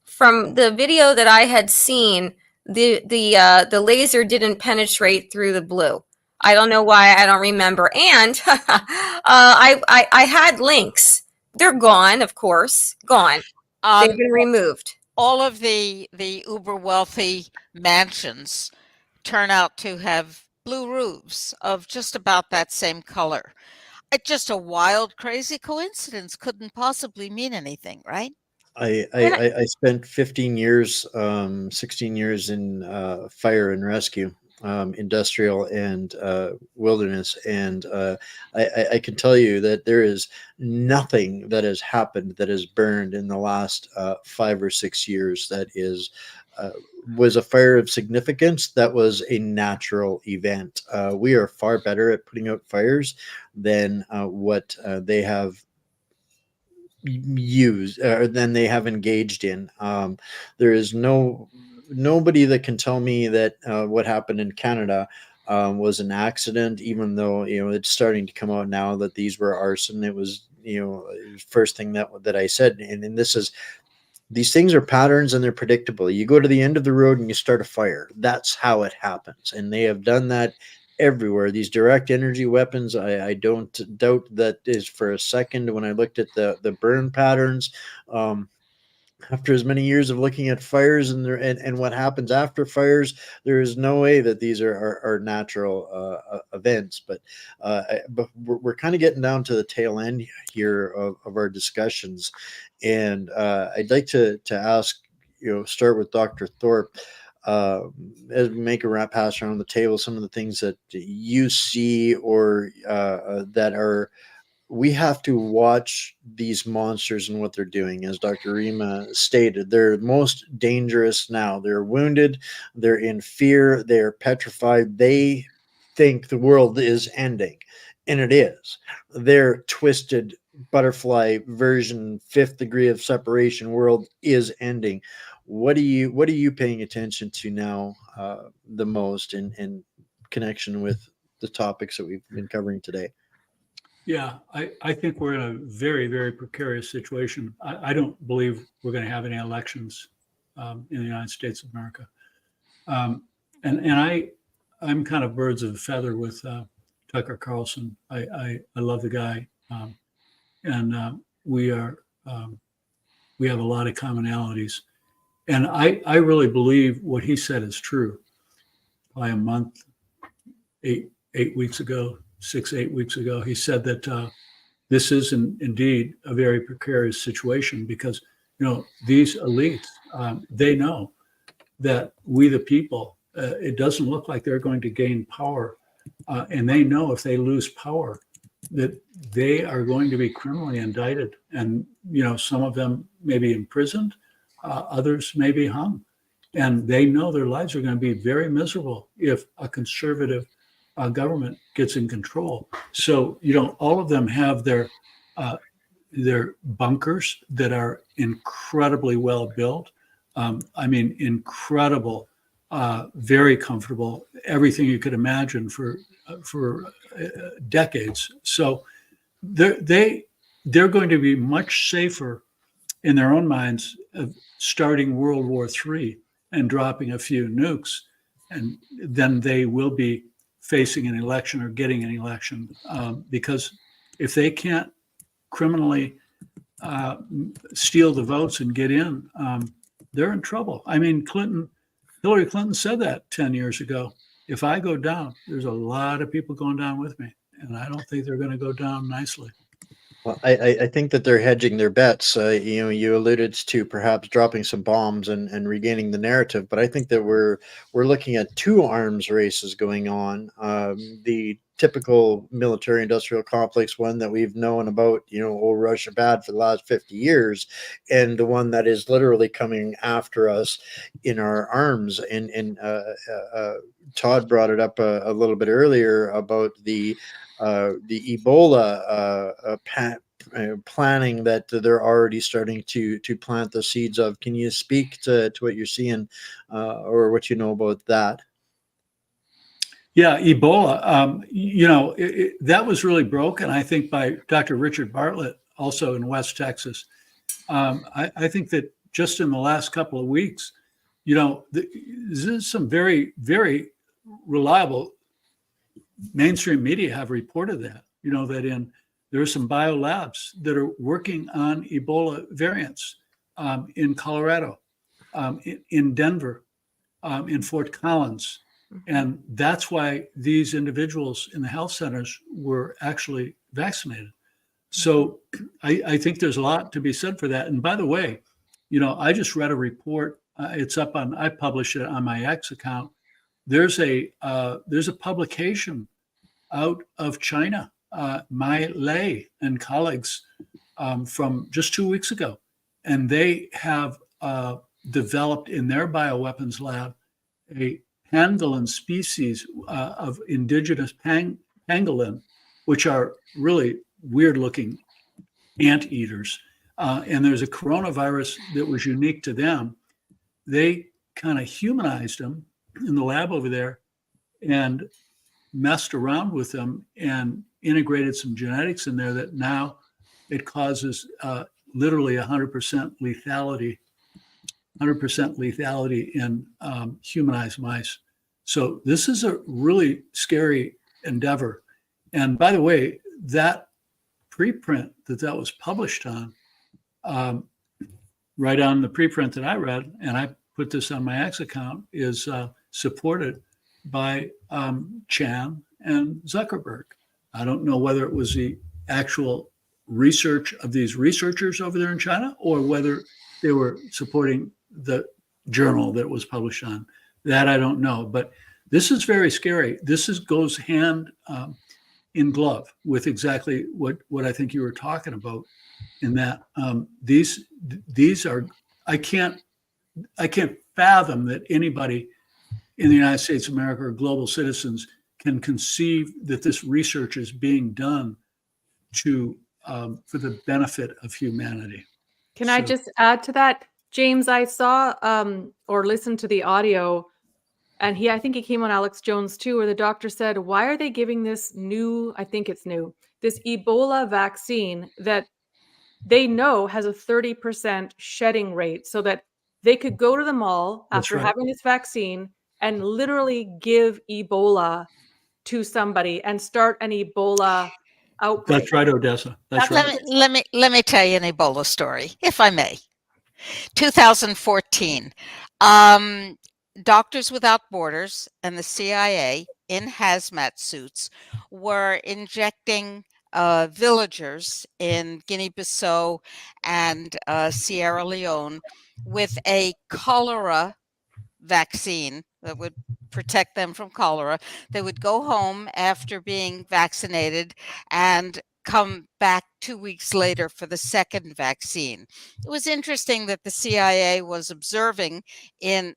from the video that I had seen, the laser didn't penetrate through the blue. I don't know why. I don't remember. And I had links. They're gone, of course, gone. They've been removed. All of the uber wealthy mansions turn out to have blue roofs of just about that same color. It's just a wild, crazy coincidence. Couldn't possibly mean anything, right? I spent 15 years, 16 years in fire and rescue, industrial and wilderness. And I can tell you that there is nothing that has happened that has burned in the last 5 or 6 years that was a fire of significance. That was a natural event. We are far better at putting out fires than what they have used or than they have engaged in. There is nobody that can tell me that what happened in Canada was an accident, even though it's starting to come out now that these were arson. It was first thing that I said, and these things are patterns and they're predictable. You go to the end of the road and you start a fire. That's how it happens, and they have done that everywhere. These direct energy weapons, I don't doubt that is for a second. When I looked at the burn patterns, after as many years of looking at fires and what happens after fires, there is no way that these are natural events. But we're kind of getting down to the tail end here of our discussions, and I'd like to ask, start with Dr. Thorp. As we make a pass around the table, some of the things that you see or that we have to watch these monsters and what they're doing. As Dr. Rima stated, they're most dangerous now. They're wounded, they're in fear, they're petrified. They think the world is ending, and it is. Their twisted butterfly version, 5th degree of separation world is ending. What are you paying attention to now the most in connection with the topics that we've been covering today? Yeah, I think we're in a very, very precarious situation. I don't believe we're going to have any elections in the United States of America. And I'm kind of birds of a feather with Tucker Carlson. I love the guy. And we have a lot of commonalities. And I really believe what he said is true. By a month, 8 weeks ago, 6-8 weeks ago, he said that this is indeed a very precarious situation because, these elites, they know that we, the people, it doesn't look like they're going to gain power. And they know if they lose power, that they are going to be criminally indicted. And, some of them may be imprisoned. Others may be hung, and they know their lives are going to be very miserable if a conservative government gets in control. So, all of them have their bunkers that are incredibly well built. Incredible, very comfortable, everything you could imagine for decades. So they're going to be much safer in their own minds of starting World War III and dropping a few nukes, and then they will be facing an election or getting an election, because if they can't criminally steal the votes and get in, they're in trouble. Hillary Clinton said that 10 years ago. If I go down, there's a lot of people going down with me, and I don't think they're going to go down nicely. Well, I think that they're hedging their bets. You alluded to perhaps dropping some bombs and regaining the narrative, but I think that we're looking at two arms races going on. The typical military-industrial complex one that we've known about, old Russia bad for the last 50 years, and the one that is literally coming after us in our arms. And Todd brought it up a little bit earlier about the Ebola planning that they're already starting to plant the seeds of. Can you speak to what you're seeing or what you know about that? Yeah, Ebola, that was really broken, I think, by Dr. Richard Bartlett, also in West Texas. I think that just in the last couple of weeks, this is some very, very reliable mainstream media have reported that, that there are some biolabs that are working on Ebola variants in Colorado, in Denver, in Fort Collins. And that's why these individuals in the health centers were actually vaccinated. So I think there's a lot to be said for that. And by the way, I just read a report. It's up on, I published it on my X account. There's a publication out of China, Mai Lei and colleagues from just 2 weeks ago. And they have developed in their bioweapons lab a pangolin species of indigenous pangolin, which are really weird looking anteaters. And there's a coronavirus that was unique to them. They kind of humanized them in the lab over there and messed around with them and integrated some genetics in there that now it causes literally 100% lethality, 100% lethality in humanized mice. So this is a really scary endeavor. And by the way, that preprint that was published on, right on the preprint that I read, and I put this on my X account, is supported by Chan and Zuckerberg. I don't know whether it was the actual research of these researchers over there in China or whether they were supporting the journal that it was published on. That I don't know, but this is very scary. This goes hand in glove with exactly what I think you were talking about. In that these are, I can't fathom that anybody in the United States of America or global citizens can conceive that this research is being done for the benefit of humanity. Can I just add to that? James, I saw or listened to the audio, and I think he came on Alex Jones too, where the doctor said, why are they giving this new, I think it's new, this Ebola vaccine that they know has a 30% shedding rate, so that they could go to the mall after having this vaccine and literally give Ebola to somebody and start an Ebola outbreak. That's right, Odessa. That's right. Let me tell you an Ebola story, if I may. 2014, Doctors Without Borders and the CIA in hazmat suits were injecting villagers in Guinea-Bissau and Sierra Leone with a cholera vaccine that would protect them from cholera. They would go home after being vaccinated and come back 2 weeks later for the second vaccine. It was interesting that the CIA was observing and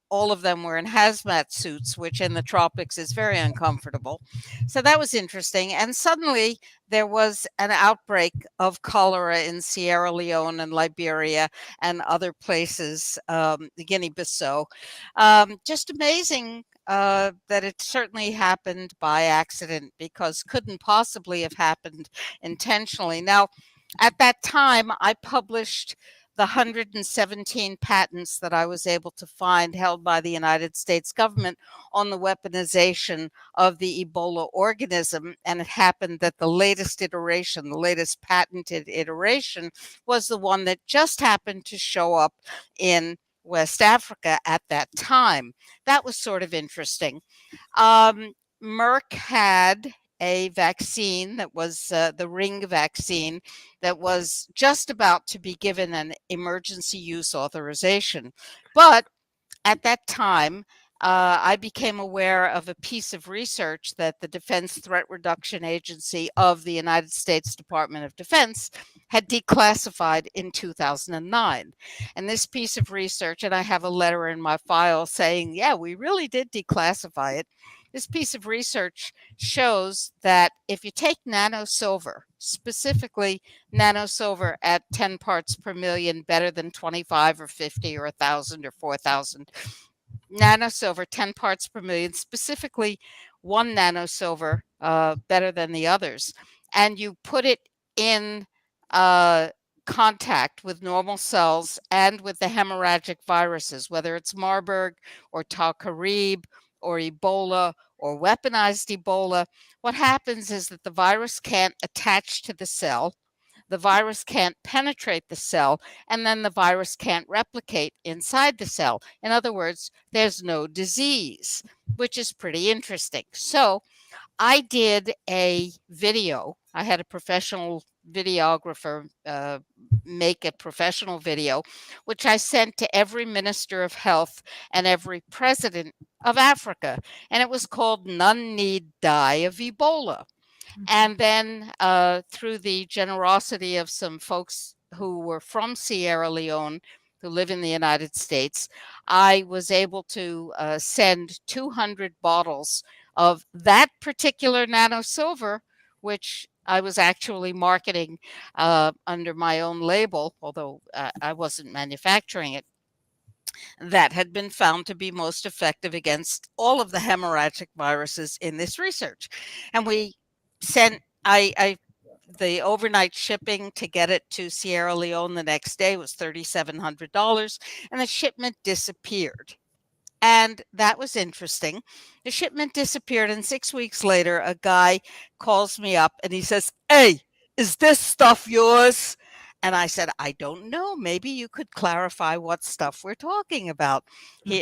all of them were in hazmat suits, which in the tropics is very uncomfortable. So that was interesting. And suddenly there was an outbreak of cholera in Sierra Leone and Liberia and other places, Guinea-Bissau. Just amazing that it certainly happened by accident, because couldn't possibly have happened intentionally. Now, at that time, I published the 117 patents that I was able to find held by the United States government on the weaponization of the Ebola organism. And it happened that the latest iteration, the latest patented iteration, was the one that just happened to show up in West Africa at that time. That was sort of interesting. Merck had a vaccine that was the Ring vaccine that was just about to be given an emergency use authorization. But at that time, I became aware of a piece of research that the Defense Threat Reduction Agency of the United States Department of Defense had declassified in 2009. And this piece of research, and I have a letter in my file saying, yeah, we really did declassify it. This piece of research shows that if you take nanosilver, specifically nanosilver at 10 parts per million, better than 25 or 50 or 1,000 or 4,000. Nanosilver, 10 parts per million, specifically one nanosilver better than the others. And you put it in contact with normal cells and with the hemorrhagic viruses, whether it's Marburg or Tal-Karib or Ebola or weaponized Ebola. What happens is that the virus can't attach to the cell, the virus can't penetrate the cell, and then the virus can't replicate inside the cell. In other words, there's no disease, which is pretty interesting. So I did a video. I had a professional videographer make a professional video, which I sent to every minister of health and every president of Africa. And it was called None Need Die of Ebola. And then through the generosity of some folks who were from Sierra Leone, who live in the United States, I was able to send 200 bottles of that particular nanosilver, which I was actually marketing under my own label, although I wasn't manufacturing it, that had been found to be most effective against all of the hemorrhagic viruses in this research. And we sent, the overnight shipping to get it to Sierra Leone the next day was $3,700, and the shipment disappeared. And that was interesting. The shipment disappeared, and 6 weeks later, a guy calls me up and he says, "Hey, is this stuff yours?" And I said, "I don't know. Maybe you could clarify what stuff we're talking about."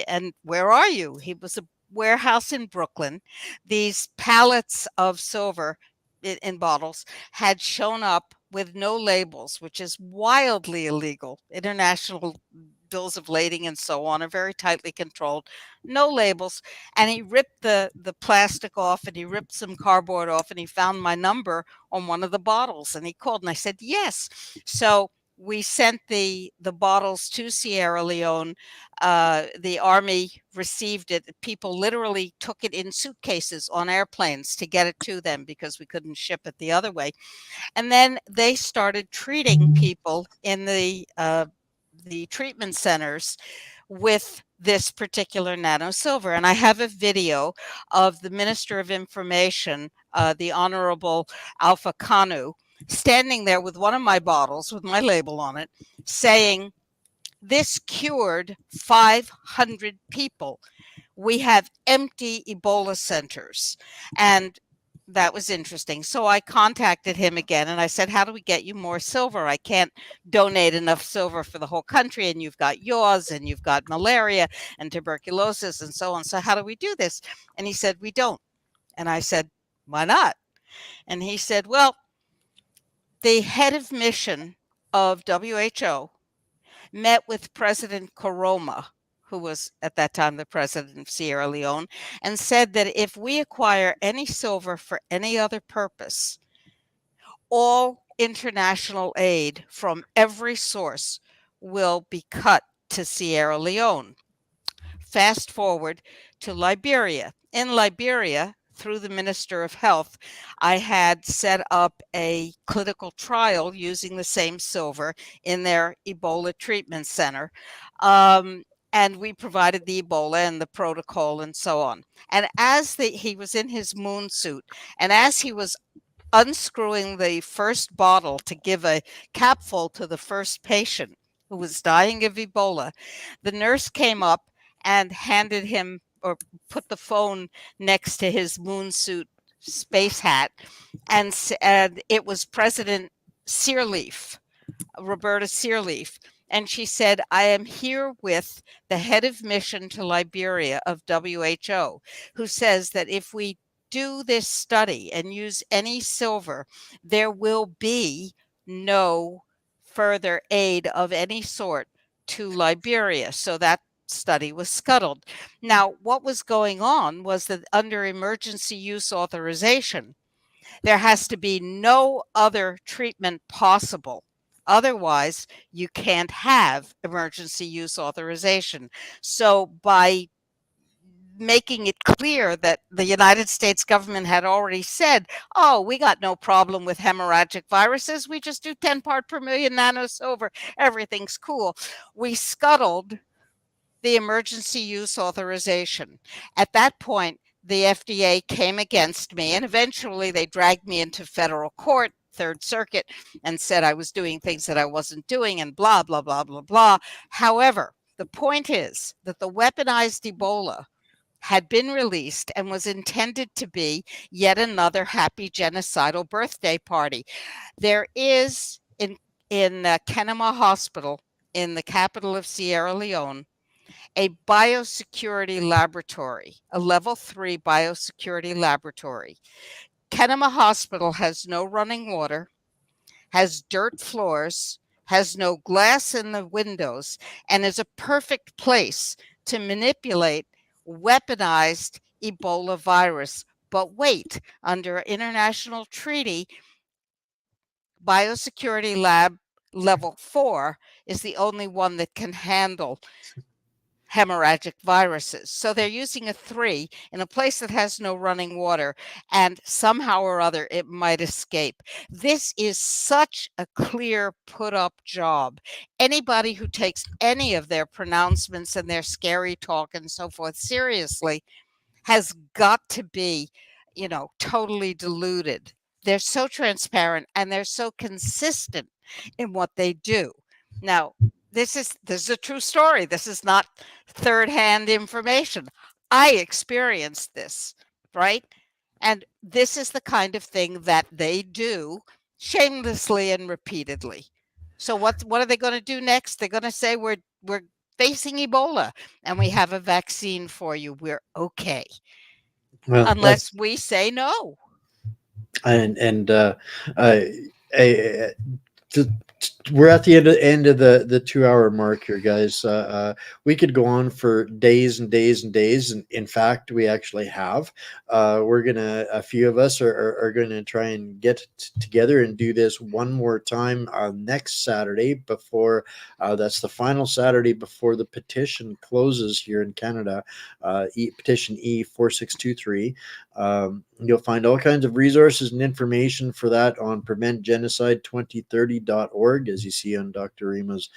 And where are you? He was a warehouse in Brooklyn. These pallets of silver in bottles had shown up with no labels, which is wildly illegal. International bills of lading and so on are very tightly controlled. No labels. And he ripped the plastic off, and he ripped some cardboard off, and he found my number on one of the bottles, and he called, and I said yes. So we sent the bottles to Sierra Leone. The army received it. People literally took it in suitcases on airplanes to get it to them because we couldn't ship it the other way. And then they started treating people in the treatment centers with this particular nanosilver. And I have a video of the Minister of Information, the Honorable Alpha Kanu, standing there with one of my bottles with my label on it, saying, "This cured 500 people. We have empty Ebola centers." And that was interesting. So I contacted him again and I said, "How do we get you more silver? I can't donate enough silver for the whole country, and you've got yaws and you've got malaria and tuberculosis and so on. So how do we do this?" And he said, "We don't." And I said, "Why not?" And he said, "Well, the head of mission of WHO met with President Koroma, who was at that time the president of Sierra Leone, and said that if we acquire any silver for any other purpose, all international aid from every source will be cut to Sierra Leone." Fast forward to Liberia. In Liberia, through the Minister of Health, I had set up a clinical trial using the same silver in their Ebola treatment center. And we provided the Ebola and the protocol and so on. And as he was in his moon suit, and as he was unscrewing the first bottle to give a capful to the first patient who was dying of Ebola, the nurse came up and handed him, or put the phone next to his moon suit space hat, and it was President Sirleaf, Roberta Sirleaf. And she said, "I am here with the head of mission to Liberia of WHO, who says that if we do this study and use any silver, there will be no further aid of any sort to Liberia." So that study was scuttled. Now, what was going on was that under emergency use authorization, there has to be no other treatment possible. Otherwise, you can't have emergency use authorization. So by making it clear that the United States government had already said, oh, we got no problem with hemorrhagic viruses. We just do 10 part per million nanosilver. Everything's cool. We scuttled the emergency use authorization. At that point, the FDA came against me, and eventually they dragged me into federal court, Third Circuit, and said I was doing things that I wasn't doing, and blah, blah, blah, blah, blah. However, the point is that the weaponized Ebola had been released and was intended to be yet another happy genocidal birthday party. There is in Kenema Hospital in the capital of Sierra Leone a biosecurity laboratory, a level 3 biosecurity laboratory. Kenema Hospital has no running water, has dirt floors, has no glass in the windows, and is a perfect place to manipulate weaponized Ebola virus. But wait, under international treaty, biosecurity lab level 4 is the only one that can handle hemorrhagic viruses. So they're using a 3 in a place that has no running water, and somehow or other it might escape. This is such a clear put up job. Anybody who takes any of their pronouncements and their scary talk and so forth seriously has got to be, totally deluded. They're so transparent and they're so consistent in what they do. Now, this is a true story. This is not third-hand information. I experienced this, right? And this is the kind of thing that they do shamelessly and repeatedly. So what are they going to do next? They're going to say we're facing Ebola and we have a vaccine for you. We're okay. Well, unless we say no. We're at the end of the 2 hour mark here, guys. We could go on for days and days and days, and in fact, we actually have. A few of us are gonna try and get together and do this one more time next Saturday before that's the final Saturday before the petition closes here in Canada. Petition E4623. You'll find all kinds of resources and information for that on preventgenocide2030.org, as you see on Dr. Rima's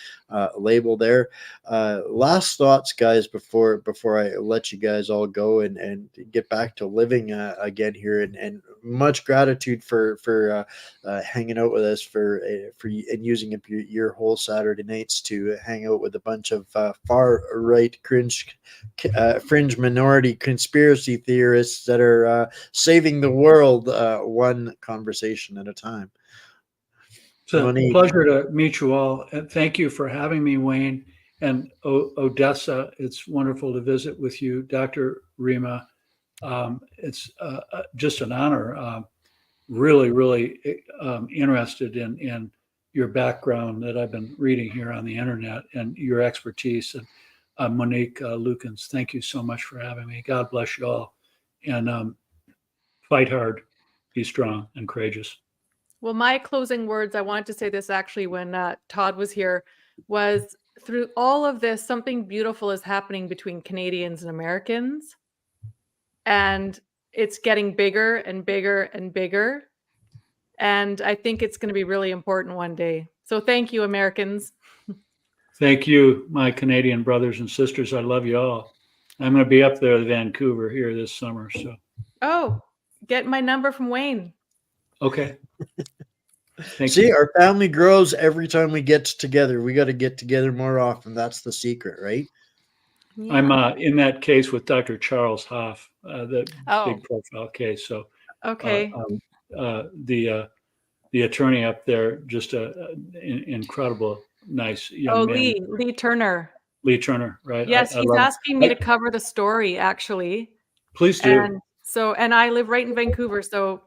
label there. Last thoughts, guys, before I let you guys all go and get back to living again here, and much gratitude for hanging out with us for and using up your whole Saturday nights to hang out with a bunch of far right fringe minority conspiracy theorists that are saving the world one conversation at a time. It's a pleasure to meet you all. And thank you for having me, Wayne. And Odessa, it's wonderful to visit with you. Dr. Rima, it's just an honor. Really, really interested in your background that I've been reading here on the internet and your expertise. And Monique Lukens, thank you so much for having me. God bless you all. And fight hard, be strong and courageous. Well, my closing words, I wanted to say this actually when Todd was here, was through all of this, something beautiful is happening between Canadians and Americans. And it's getting bigger and bigger and bigger. And I think it's going to be really important one day. So thank you, Americans. Thank you, my Canadian brothers and sisters. I love you all. I'm going to be up there in Vancouver here this summer. So. Oh, get my number from Wayne. Okay. See, our family grows every time we get together. We got to get together more often. That's the secret, right? Yeah. I'm in that case with Dr. Charles Hoff, the big profile case. So, okay. The attorney up there, just incredible, nice young man. Lee Turner. Lee Turner, right? Yes, he's asking me to cover the story, actually. Please do. And I live right in Vancouver, so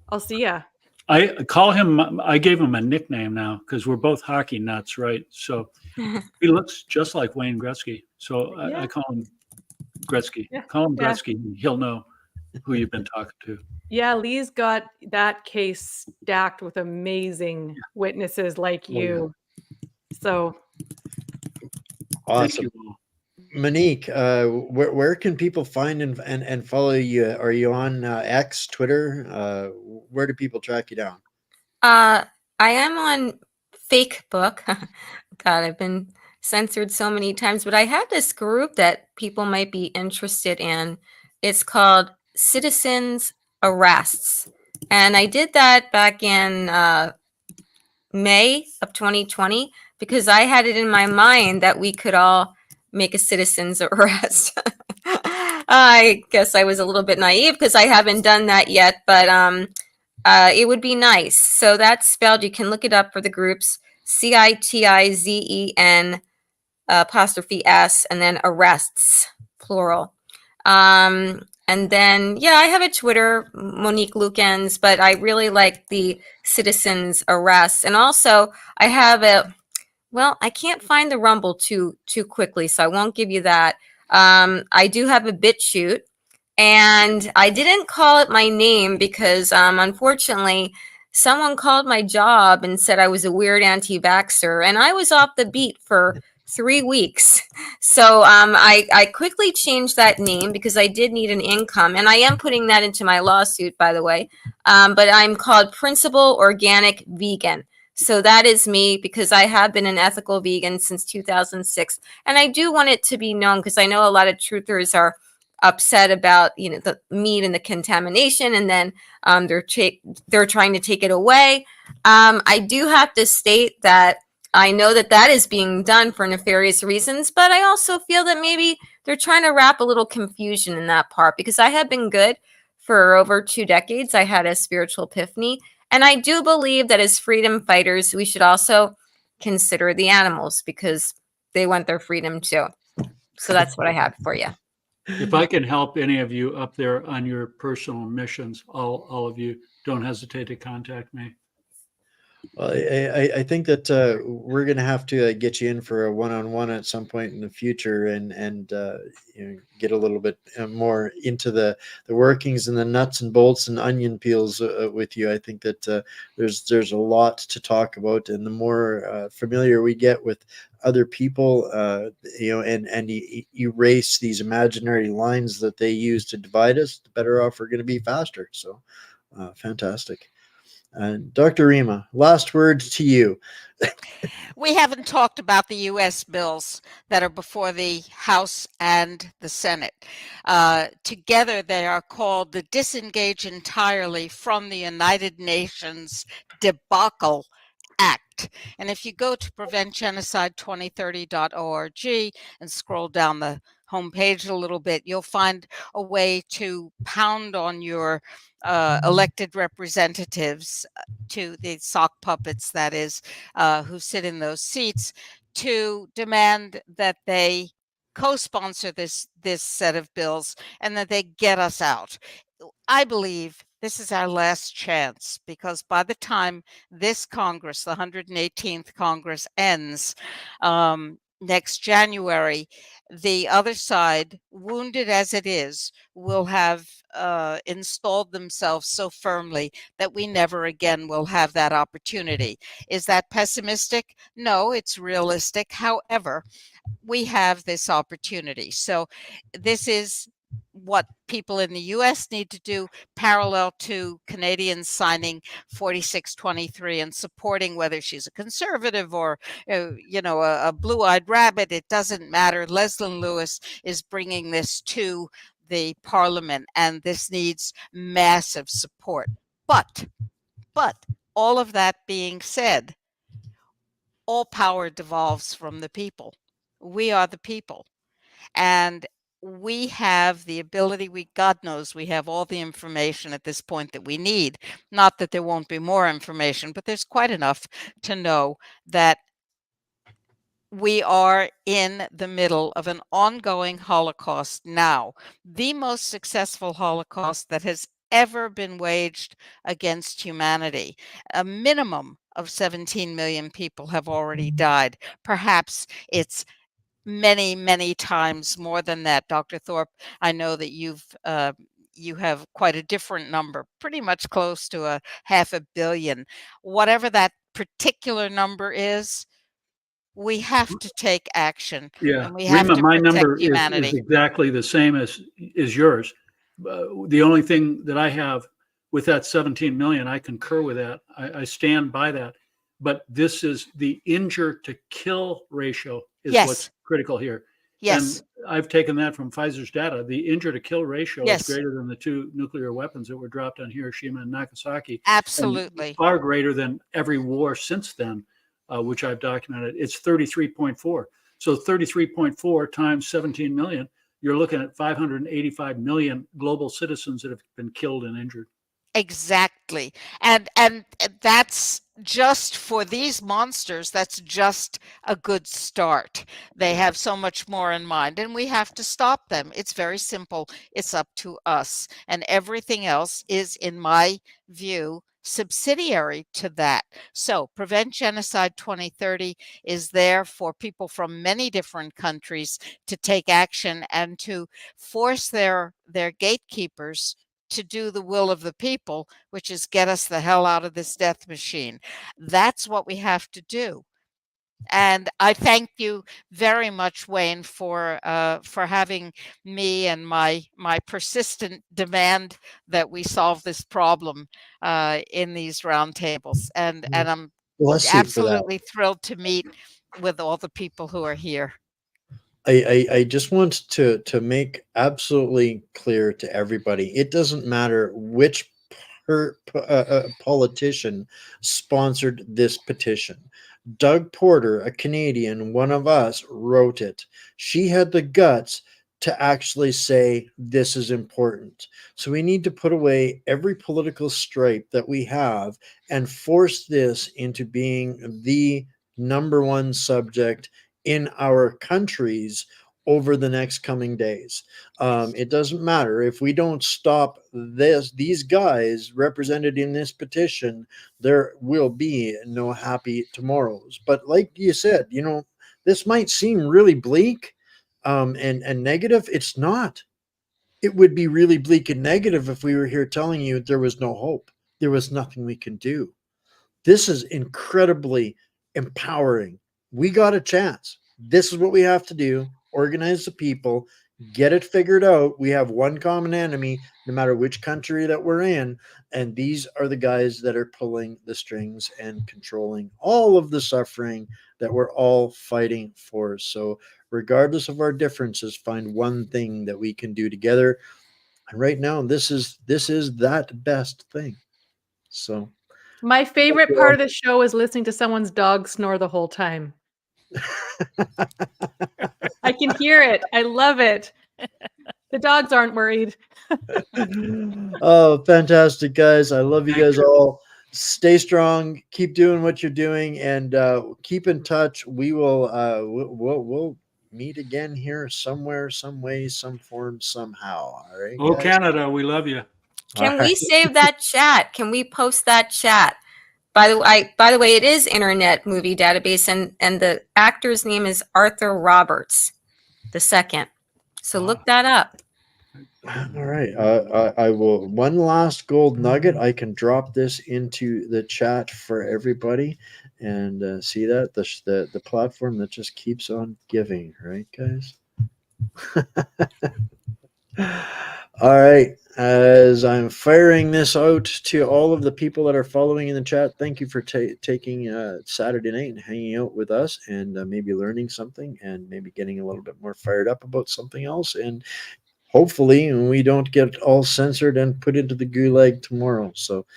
I'll see ya. I call him. I gave him a nickname now because we're both hockey nuts, right? So he looks just like Wayne Gretzky. So yeah. I call him Gretzky. Yeah. Call him Gretzky. Yeah. He'll know who you've been talking to. Yeah, Lee's got that case stacked with amazing witnesses like you. So awesome. Monique, where can people find and follow you? Are you on X, Twitter? Where do people track you down? I am on Facebook. God, I've been censored so many times, but I have this group that people might be interested in. It's called Citizens Arrests. And I did that back in May of 2020 because I had it in my mind that we could all make a citizen's arrest. I guess I was a little bit naive because I haven't done that yet, but it would be nice. So that's spelled, you can look it up for the groups, CITIZEN apostrophe S, and then arrests, plural. And then, yeah, I have a Twitter, Monique Lukens, but I really like the citizens arrests. And also I have I can't find the Rumble too quickly, so I won't give you that. I do have a BitChute, and I didn't call it my name because unfortunately someone called my job and said I was a weird anti-vaxxer, and I was off the beat for 3 weeks. So I quickly changed that name because I did need an income, and I am putting that into my lawsuit, by the way. But I'm called Principal Organic Vegan. So that is me because I have been an ethical vegan since 2006. And I do want it to be known because I know a lot of truthers are upset about, the meat and the contamination, and then they're trying to take it away. I do have to state that I know that is being done for nefarious reasons, but I also feel that maybe they're trying to wrap a little confusion in that part because I have been good for over 2 decades. I had a spiritual epiphany, and I do believe that as freedom fighters, we should also consider the animals because they want their freedom too. So that's what I have for you. If I can help any of you up there on your personal missions, all of you, don't hesitate to contact me. Well, I think that we're going to have to get you in for a one-on-one at some point in the future, and get a little bit more into the workings and the nuts and bolts and onion peels with you. I think that there's a lot to talk about, and the more familiar we get with other people, and erase these imaginary lines that they use to divide us, the better off we're going to be faster. So, fantastic. Dr. Rima, last word to you. We haven't talked about the U.S. bills that are before the House and the Senate. Together, they are called the Disengage Entirely from the United Nations Debacle Act. And if you go to preventgenocide2030.org and scroll down the homepage a little bit, you'll find a way to pound on your elected representatives, to the sock puppets, that is, who sit in those seats, to demand that they co-sponsor this set of bills and that they get us out. I believe this is our last chance, because by the time this Congress, the 118th Congress, ends next January, the other side, wounded as it is, will have installed themselves so firmly that we never again will have that opportunity. Is that pessimistic? No, it's realistic. However, we have this opportunity. So this is what people in the U.S. need to do, parallel to Canadians signing 4623 and supporting, whether she's a conservative or a blue-eyed rabbit, it doesn't matter. Leslyn Lewis is bringing this to the Parliament, and this needs massive support. But all of that being said, all power devolves from the people. We are the people. And we have the ability, God knows we have all the information at this point that we need. Not that there won't be more information, but there's quite enough to know that we are in the middle of an ongoing Holocaust now, the most successful Holocaust that has ever been waged against humanity. A minimum of 17 million people have already died. Perhaps it's many, many times more than that. Dr. Thorp, I know that you have quite a different number, pretty much close to a 500 million. Whatever that particular number is, we have to take action. Yeah, And we have Rima, to my protect number is humanity. exactly the same as yours. The only thing that I have with that 17 million, I concur with that. I stand by that. But this is the injure to kill ratio is Yes. what's critical here. Yes. And I've taken that from Pfizer's data. The injure to kill ratio Yes. is greater than the 2 nuclear weapons that were dropped on Hiroshima and Nagasaki. Absolutely. And far greater than every war since then, which I've documented. It's 33.4. So 33.4 times 17 million, you're looking at 585 million global citizens that have been killed and injured. Exactly. And that's just for these monsters, that's just a good start. They have so much more in mind, and we have to stop them. It's very simple. It's up to us. And everything else is, in my view, subsidiary to that. So Prevent Genocide 2030 is there for people from many different countries to take action and to force their gatekeepers to do the will of the people, which is get us the hell out of this death machine. That's what we have to do. And I thank you very much, Wayne, for having me and my persistent demand that we solve this problem in these roundtables. And I'm absolutely thrilled to meet with all the people who are here. I just want to make absolutely clear to everybody, it doesn't matter which politician sponsored this petition. Doug Porter, a Canadian, one of us, wrote it. She had the guts to actually say this is important. So we need to put away every political stripe that we have and force this into being the number one subject in our countries over the next coming days. It doesn't matter if we don't stop these guys represented in this petition, there will be no happy tomorrows. But like you said, you know, this might seem really bleak and negative. It's not. It would be really bleak and negative if we were here telling you there was no hope. There was nothing we can do. This is incredibly empowering. We got a chance. This is what we have to do. Organize the people, get it figured out. We have one common enemy, no matter which country that we're in. And these are the guys that are pulling the strings and controlling all of the suffering that we're all fighting for. So regardless of our differences, find one thing that we can do together. And right now, this is that best thing. So my favorite part of the show is listening to someone's dog snore the whole time. I can hear it. I love it. The dogs aren't worried. Oh, fantastic, guys. I love you guys all. Stay strong. Keep doing what you're doing and keep in touch. We will we'll meet again here somewhere, some way, some form, somehow. All right. Oh, guys? Canada, we love you. Can we save that chat? Can we post that chat? By the way, it is Internet Movie Database, and the actor's name is Arthur Roberts II. So look that up. All right. I will. One last gold nugget. I can drop this into the chat for everybody, and see that the platform that just keeps on giving. Right, guys. All right. As I'm firing this out to all of the people that are following in the chat, thank you for taking Saturday night and hanging out with us and maybe learning something and maybe getting a little bit more fired up about something else. And hopefully we don't get all censored and put into the gulag tomorrow. So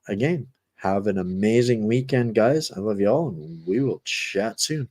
again, have an amazing weekend, guys. I love you all, and we will chat soon.